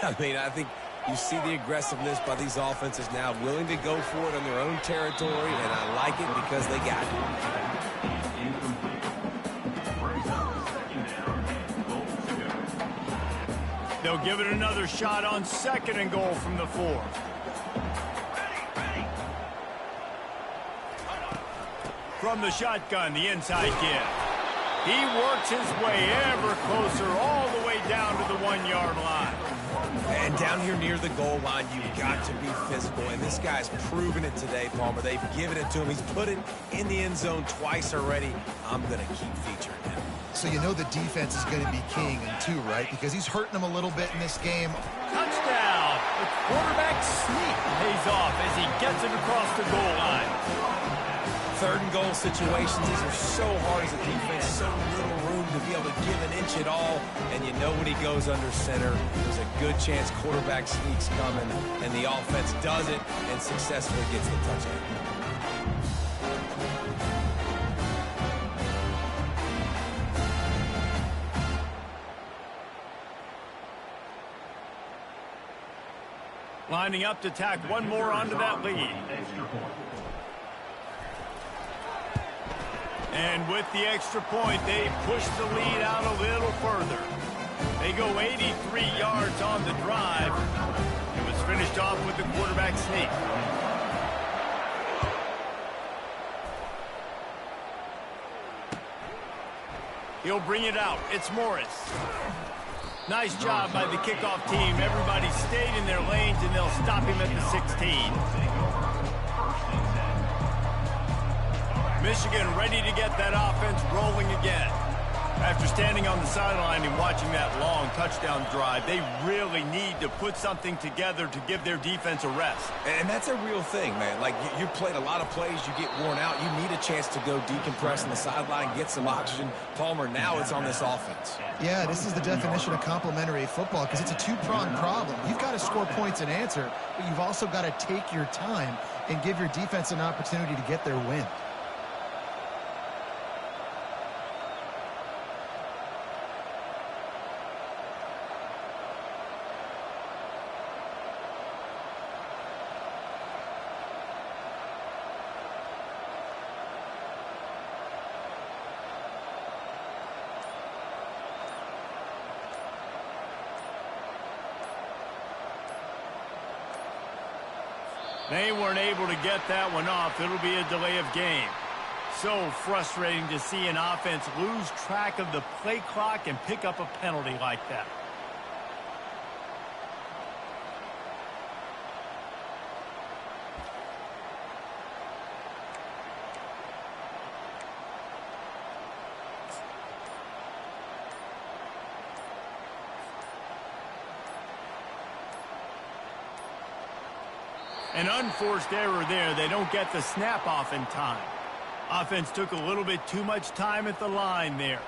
S2: I mean, I think you see the aggressiveness by these offenses now, willing to go for it on their own territory, and I like it because they got it.
S1: They'll give it another shot on 2nd and goal from the 4. From the shotgun, the inside give. He works his way ever closer all the way down to the 1-yard line.
S2: And down here near the goal line, you've got to be physical. And this guy's proven it today, Palmer. They've given it to him. He's put it in the end zone twice already. I'm going to keep featuring him.
S3: So you know the defense is going to be king in 2, right? Because he's hurting them a little bit in this game.
S1: Touchdown! The quarterback sneak pays off as he gets it across the goal line.
S2: 3rd and goal situations, these are so hard as a defense, so little room to be able to give an inch at all. And you know when he goes under center, there's a good chance quarterback sneak's coming, and the offense does it and successfully gets the touchdown.
S1: Lining up to tack one more onto that lead. And with the extra point, they push the lead out a little further. They go 83 yards on the drive. It was finished off with the quarterback sneak. He'll bring it out. It's Morris. Nice job by the kickoff team. Everybody stayed in their lanes, and they'll stop him at the 16. Michigan ready to get that offense rolling again. After standing on the sideline and watching that long touchdown drive, they really need to put something together to give their defense a rest.
S2: And that's a real thing, man. Like, you played a lot of plays, you get worn out, you need a chance to go decompress on the sideline, get some oxygen. Palmer, now it's on this offense.
S3: Yeah, this is the definition of complementary football because it's a 2-pronged problem. You've got to score points and answer, but you've also got to take your time and give your defense an opportunity to get their win.
S1: They weren't able to get that one off. It'll be a delay of game. So frustrating to see an offense lose track of the play clock and pick up a penalty like that. An unforced error there. They don't get the snap off in time. Offense took a little bit too much time at the line there.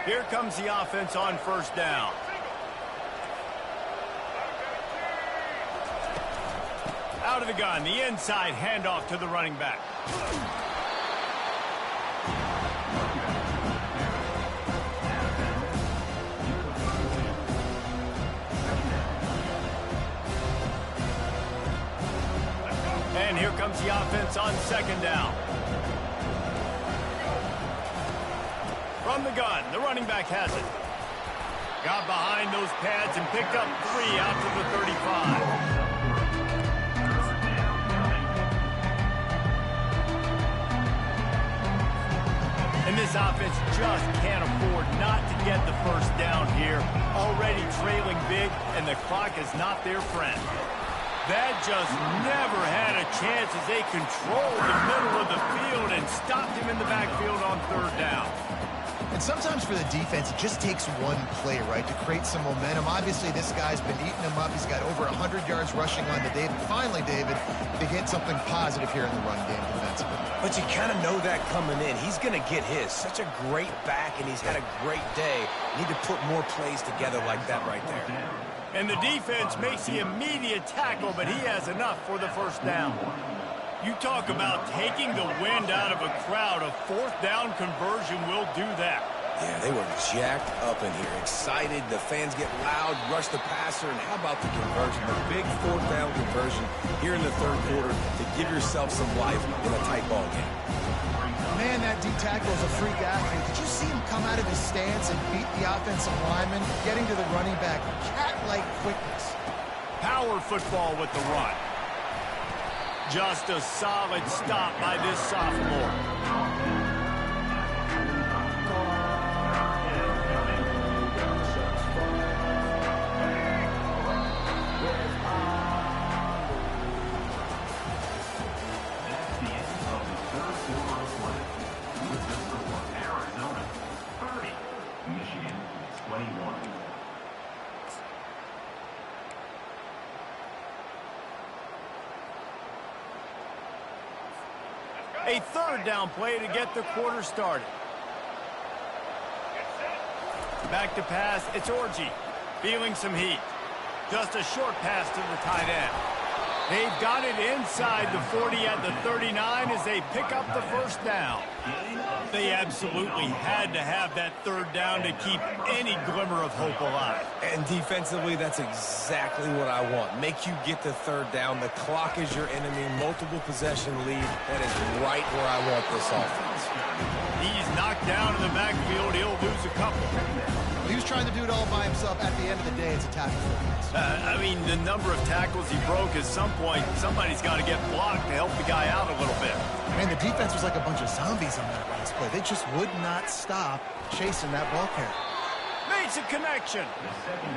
S1: Here comes the offense on 1st down. Out of the gun, the inside handoff to the running back. And here comes the offense on 2nd down. From the gun, the running back has it. Got behind those pads and picked up 3 out to the 35. And this offense just can't afford not to get the 1st down here. Already trailing big, and the clock is not their friend. That just never had a chance as they controlled the middle of the field and stopped him in the backfield on 3rd down.
S3: And sometimes for the defense, it just takes one play, right, to create some momentum. Obviously, this guy's been eating him up. He's got over 100 yards rushing on to David. Finally, David, they get something positive here in the run game defensively.
S2: But you kind of know that coming in. He's going to get his. Such a great back, and he's had a great day. Need to put more plays together like that right there.
S1: And the defense makes the immediate tackle, but he has enough for the first down. You talk about taking the wind out of a crowd. A fourth down conversion will do that.
S2: Yeah, they were jacked up in here, excited. The fans get loud, rush the passer, and how about the conversion? The big fourth down conversion here in the third quarter to give yourself some life in a tight ball game.
S3: Man, that D tackle is a freak athlete. Did you see him come out of his stance and beat the offensive lineman, getting to the running back? Cat-like quickness.
S1: Power football with the run. Just a solid stop by this sophomore. A third down play to get the quarter started. Back to pass, it's Orji. Feeling some heat. Just a short pass to the tight end. They've got it inside the 40 at the 39 as they pick up the first down. They absolutely had to have that third down to keep any glimmer of hope alive.
S2: And defensively, that's exactly what I want. Make you get the third down. The clock is your enemy. Multiple possession lead. That is right where I want this offense.
S1: He's knocked down in the backfield. He'll lose a couple.
S3: He was trying to do it all by himself. At the end of the day, it's a tackle for him.
S1: I mean, the number of tackles he broke, at some point, somebody's got to get blocked to help the guy out a little bit.
S3: Man, the defense was like a bunch of zombies on that last play. They just would not stop chasing that ball carrier.
S1: Makes a connection.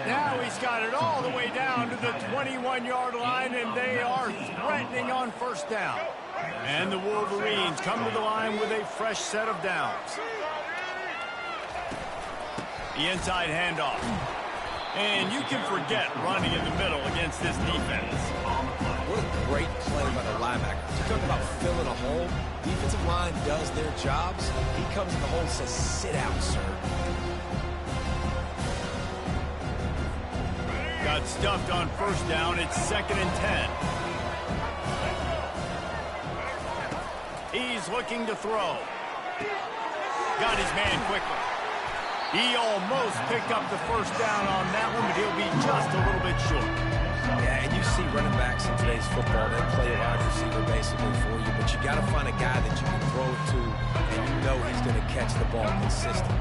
S1: Now he's got it all the way down to the 21-yard line, and they are threatening on first down. And the Wolverines come to the line with a fresh set of downs. The inside handoff. And you can forget running in the middle against this defense.
S2: What a great play by the linebacker. You talk about filling a hole. Defensive line does their jobs. He comes in the hole and says, sit out, sir.
S1: Got stuffed on first down. It's 2nd and 10. He's looking to throw. Got his man quickly. He almost picked up the first down on that one, but he'll be just a little bit short.
S2: Yeah, and you see running backs in today's football, they play a wide receiver basically for you, but you got to find a guy that you can throw it to, and you know he's going to catch the ball consistently.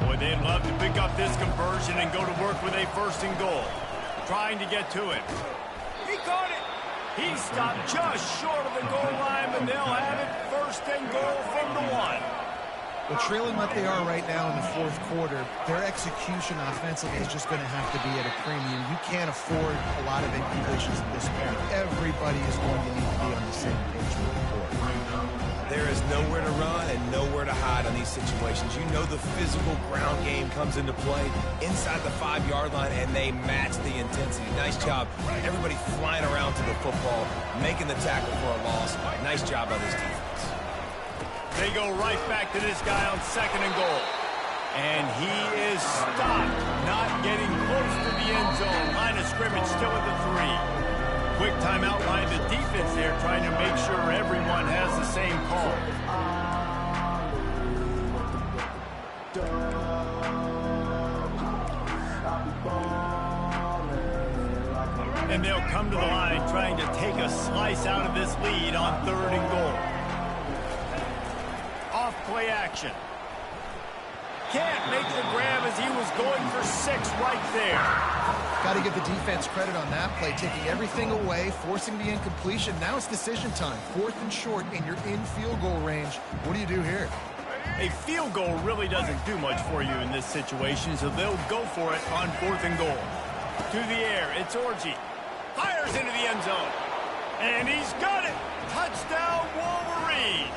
S1: Boy, they'd love to pick up this conversion and go to work with a 1st and goal. Trying to get to it. He caught it. He stopped just short of the goal line, but they'll have it 1st and goal from the 1.
S3: Well, trailing like they are right now in the fourth quarter, their execution offensively is just going to have to be at a premium. You can't afford a lot of incompletions at this point. Everybody is going to need to be on the same page with the board.
S2: There is nowhere to run and nowhere to hide on these situations. You know the physical ground game comes into play inside the 5-yard line, and they match the intensity. Nice job. Everybody flying around to the football, making the tackle for a loss. Nice job by this defense.
S1: They go right back to this guy on 2nd and goal. And he is stopped, not getting close to the end zone. Line of scrimmage still at the 3. Quick timeout by the defense there, trying to make sure everyone has the same call. And they'll come to the line trying to take a slice out of this lead on 3rd and goal. Off-play action. Can't make the grab as he was going for 6 right there.
S3: Got to give the defense credit on that play, taking everything away, forcing the incompletion. Now it's decision time. 4th and short, and you're in field goal range. What do you do here?
S1: A field goal really doesn't do much for you in this situation, so they'll go for it on 4th and goal. To the air, it's Orji. Fires into the end zone. And he's got it. Touchdown, Wolverines.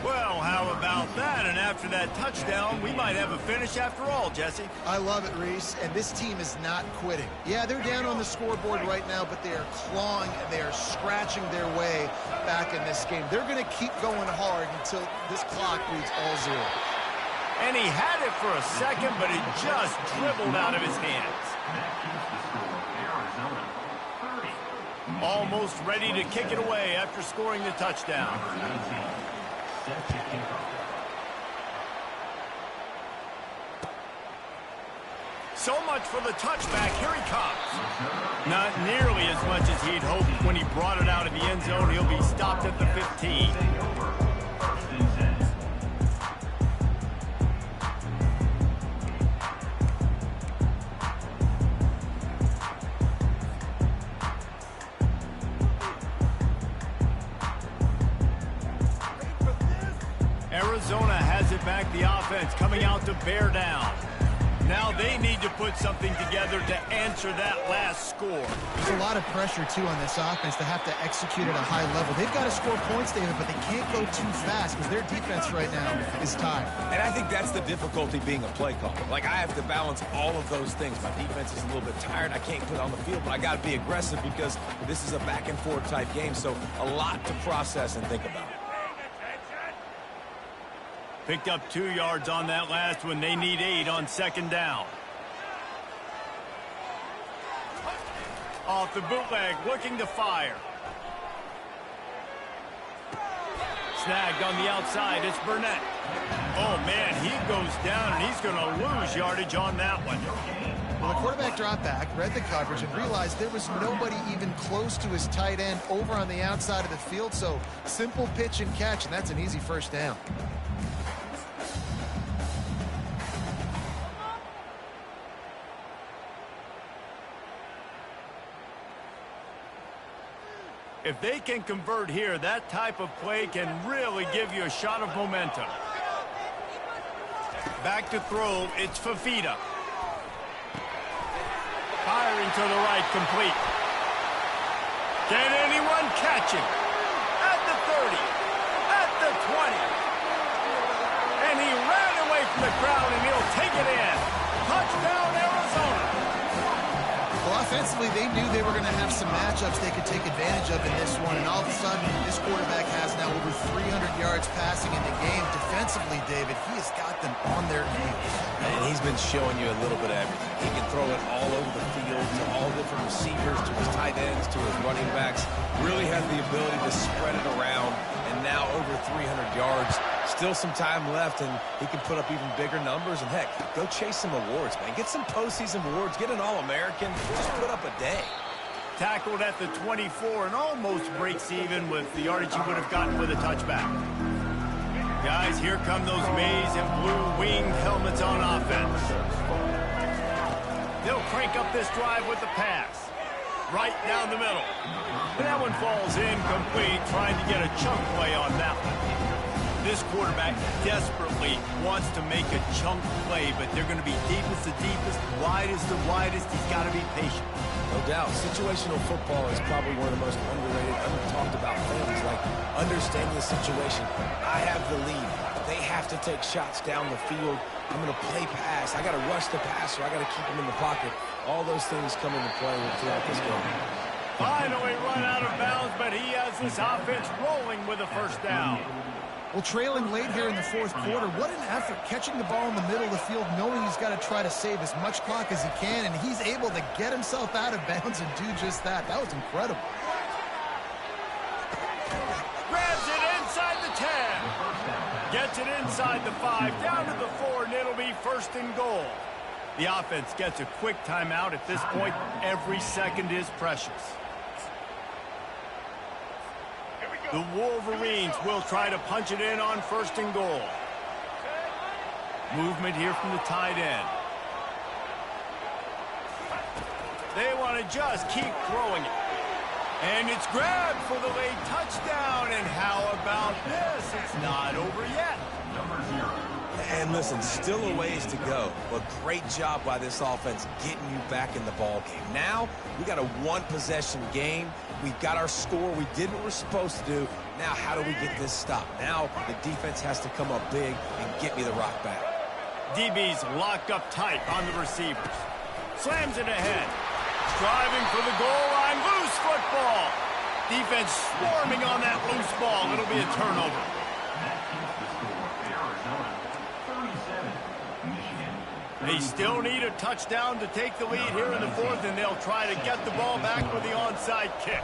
S1: Well, how about that? And after that touchdown, we might have a finish after all, Jesse.
S3: I love it, Reese, and this team is not quitting. Yeah, they're down on the scoreboard right now, but they are clawing and they are scratching their way back in this game. They're going to keep going hard until this clock reads all 0.
S1: And he had it for a second, but it just dribbled out of his hands.
S4: That keeps the score Arizona 30.
S1: Almost ready to kick it away after scoring the touchdown.
S4: Number 19, set to kick off.
S1: So much for the touchback. Here he comes. Not nearly as much as he'd hoped when he brought it out of the end zone. He'll be stopped at the 15.
S4: First and 10.
S1: Arizona has it back, the offense coming out to bear down. Now they need to put something together to answer that last score.
S3: There's a lot of pressure, too, on this offense to have to execute at a high level. They've got to score points, David, but they can't go too fast because their defense right now is tired.
S2: And I think that's the difficulty being a play caller. Like, I have to balance all of those things. My defense is a little bit tired. I can't put on the field, but I got to be aggressive because this is a back-and-forth type game, so a lot to process and think about.
S1: Picked up 2 yards on that last one. They need 8 on second down. Off the bootleg, looking to fire. Snagged on the outside, it's Burnett. Oh, man, he goes down, and he's going to lose yardage on that one.
S3: Well, the quarterback dropped back, read the coverage, and realized there was nobody even close to his tight end over on the outside of the field, so simple pitch and catch, and that's an easy first down.
S1: If they can convert here, that type of play can really give you a shot of momentum. Back to throw, it's Fafita. Firing to the right, complete. Can anyone catch him? At the 30, at the 20. And he ran away from the crowd, and he'll take it in. Touchdown, Arizona.
S3: Well, offensively, they knew they were going to have some matchups they could take advantage of in this one, and all of a sudden, this quarterback has now over 300 yards passing in the game. Defensively, David, he has got them on their heels.
S2: And he's been showing you a little bit of everything. He can throw it all over the field to all different receivers, to his tight ends, to his running backs. Really has the ability to spread it around, and now over 300 yards. Still some time left, and he can put up even bigger numbers. And, heck, go chase some awards, man. Get some postseason awards. Get an All-American. Just put up a day.
S1: Tackled at the 24 and almost breaks even with the yardage he would have gotten with a touchback. Guys, here come those maize and blue winged helmets on offense. They'll crank up this drive with the pass. Right down the middle. And that one falls incomplete, trying to get a chunk play on that one. This quarterback desperately wants to make a chunk play, but they're going to be deepest to deepest, widest to widest. He's got to be patient.
S2: No doubt. Situational football is probably one of the most underrated, under-talked about things, like understanding the situation. I have the lead. They have to take shots down the field. I'm going to play pass. I got to rush the passer. I got to keep him in the pocket. All those things come into play throughout this game.
S1: Finally run out of bounds, but he has this offense rolling with a first down.
S3: Well, trailing late here in the fourth quarter, what an effort catching the ball in the middle of the field, knowing he's got to try to save as much clock as he can, and he's able to get himself out of bounds and do just that. That was incredible.
S1: Grabs it inside the 10. Gets it inside the 5, down to the 4, and it'll be first and goal. The offense gets a quick timeout at this point. Every second is precious. The Wolverines will try to punch it in on first and goal. Movement here from the tight end. They want to just keep throwing it. And it's grabbed for the late touchdown. And how about this? It's not over yet.
S4: Number 0.
S2: And listen, still a ways to go, but great job by this offense getting you back in the ball game. Now, we got a one-possession game. We've got our score. We did what we're supposed to do. Now, how do we get this stopped? Now, the defense has to come up big and get me the rock back.
S1: DB's locked up tight on the receivers. Slams it ahead. Striving for the goal line. Loose football. Defense swarming on that loose ball. It'll be a turnover.
S4: That keeps the score Arizona 37.
S1: They still need a touchdown to take the lead here in the fourth, and they'll try to get the ball back with the onside kick.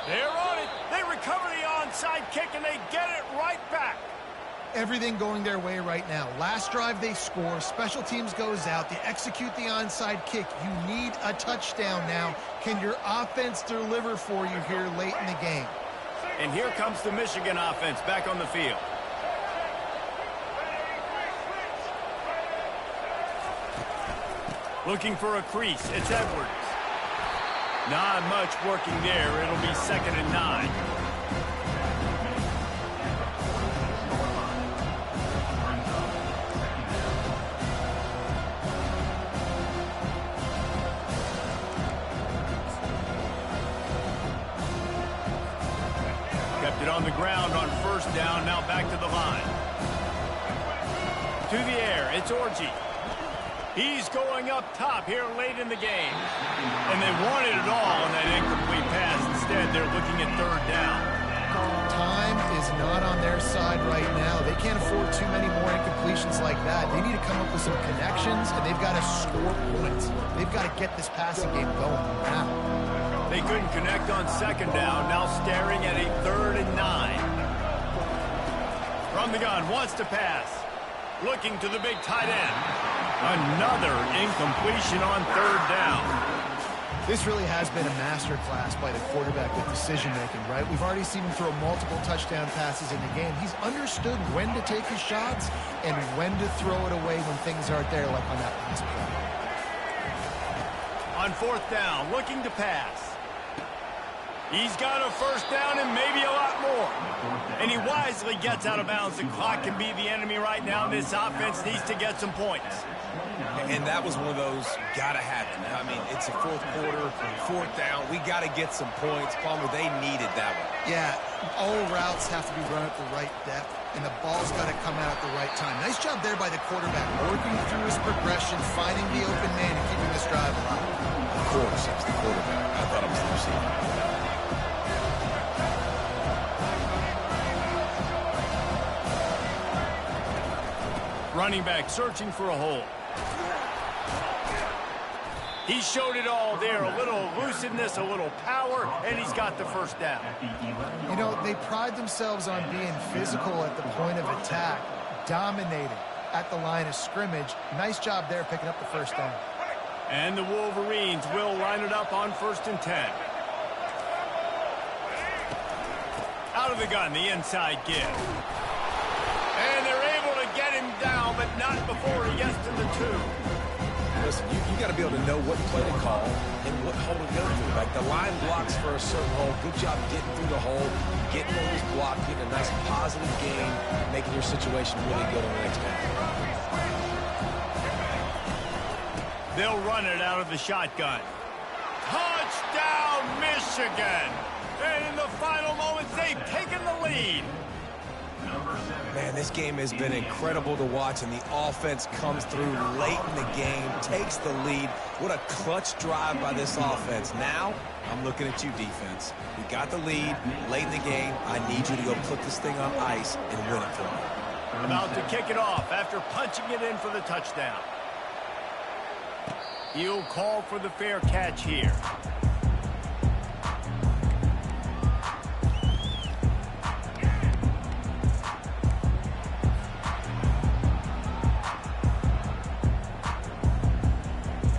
S1: They're on it. They recover the onside kick, and they get it right back.
S3: Everything going their way right now. Last drive they score, special teams goes out, they execute the onside kick. You need a touchdown now. Can your offense deliver for you here late in the game?
S1: And here comes the Michigan offense back on the field. Looking for a crease, it's Edwards. Not much working there. It'll be 2nd and 9. Kept it on the ground on 1st down, now back to the line. To the air, it's Orji. He's going up top here late in the game. And they wanted it all on that incomplete pass. Instead, they're looking at 3rd down.
S3: Time is not on their side right now. They can't afford too many more incompletions like that. They need to come up with some connections, and they've got to score points. They've got to get this passing game going now.
S1: They couldn't connect on 2nd down, now staring at a 3rd and 9. From the gun, wants to pass. Looking to the big tight end. Another incompletion on 3rd down.
S3: This really has been a master class by the quarterback with decision-making, right? We've already seen him throw multiple touchdown passes in the game. He's understood when to take his shots and when to throw it away when things aren't there, like on that last play.
S1: On 4th down, looking to pass. He's got a 1st down and maybe a lot more. And he wisely gets out of bounds. The clock can be the enemy right now. This offense needs to get some points.
S2: And that was one of those gotta happen. I mean, it's a 4th quarter, 4th down. We gotta get some points. Palmer, they needed that one.
S3: Yeah, all routes have to be run at the right depth, and the ball's got to come out at the right time. Nice job there by the quarterback, working through his progression, finding the open man, and keeping this drive alive.
S2: Of course, it's the quarterback. I thought it was the receiver.
S1: Running back searching for a hole. He showed it all there. A little elusiveness, a little power, and he's got the 1st down.
S3: You know, they pride themselves on being physical at the point of attack, dominating at the line of scrimmage. Nice job there picking up the 1st down.
S1: And the Wolverines will line it up on 1st and 10. Out of the gun, the inside give. And they're able to get him down, but not before he gets to the 2.
S2: Listen, you got to be able to know what play to call and what hole to go through. Like, the line blocks for a certain hole. Good job getting through the hole, getting what was blocked, getting a nice positive gain, making your situation really good on the next down.
S1: They'll run it out of the shotgun. Touchdown, Michigan! And in the final moments, they've taken the lead.
S2: Man, this game has been incredible to watch, and the offense comes through late in the game, takes the lead. What a clutch drive by this offense. Now, I'm looking at you, defense. We got the lead late in the game. I need you to go put this thing on ice and win it for me.
S1: About to kick it off after punching it in for the touchdown. He'll call for the fair catch here.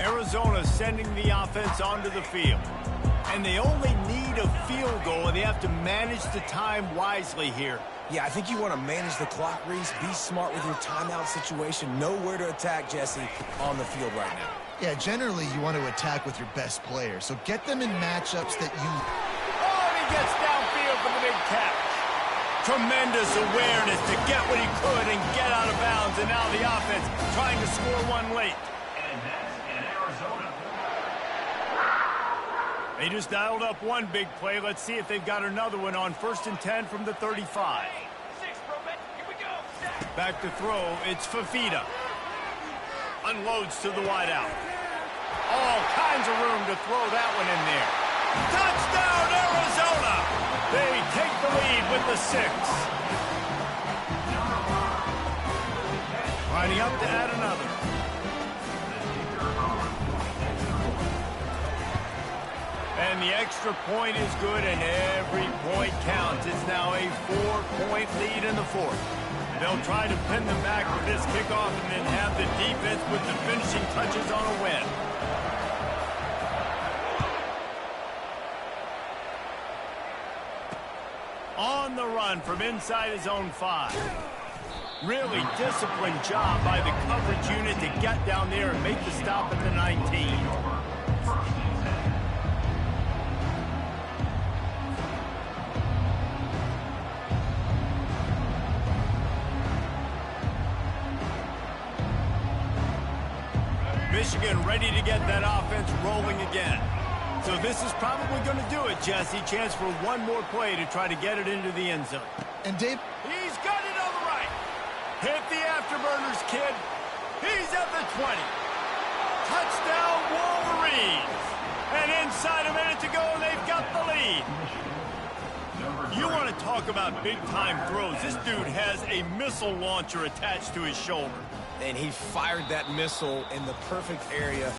S1: Arizona sending the offense onto the field. And they only need a field goal, and they have to manage the time wisely here.
S2: Yeah, I think you want to manage the clock, Reese. Be smart with your timeout situation. Know where to attack, Jesse, on the field right now.
S3: Yeah, generally you want to attack with your best player. So get them in matchups that you...
S1: Oh, he gets downfield for the big catch. Tremendous awareness to get what he could and get out of bounds. And now the offense trying to score one late.
S4: And that's in Arizona.
S1: They just dialed up one big play. Let's see if they've got another one on 1st and 10 from the 35. Back to throw, it's Fafita. Unloads to the wideout. All kinds of room to throw that one in there. Touchdown, Arizona! They take the lead with the 6. Lining up to add another. And the extra point is good, and every point counts. It's now a 4-point lead in the fourth. They'll try to pin them back with this kickoff and then have the defense with the finishing touches on a win. On the run from inside his own 5. Really disciplined job by the coverage unit to get down there and make the stop at the 19. Michigan ready to get that offense rolling again. So this is probably going to do it, Jesse. Chance for one more play to try to get it into the end zone.
S3: And Dave,
S1: he's got it on the right. Hit the afterburners, kid. He's at the 20. Touchdown, Wolverines. And inside a minute to go, they've got the lead. You want to talk about big-time throws. This dude has a missile launcher attached to his shoulder.
S2: And he fired that missile in the perfect area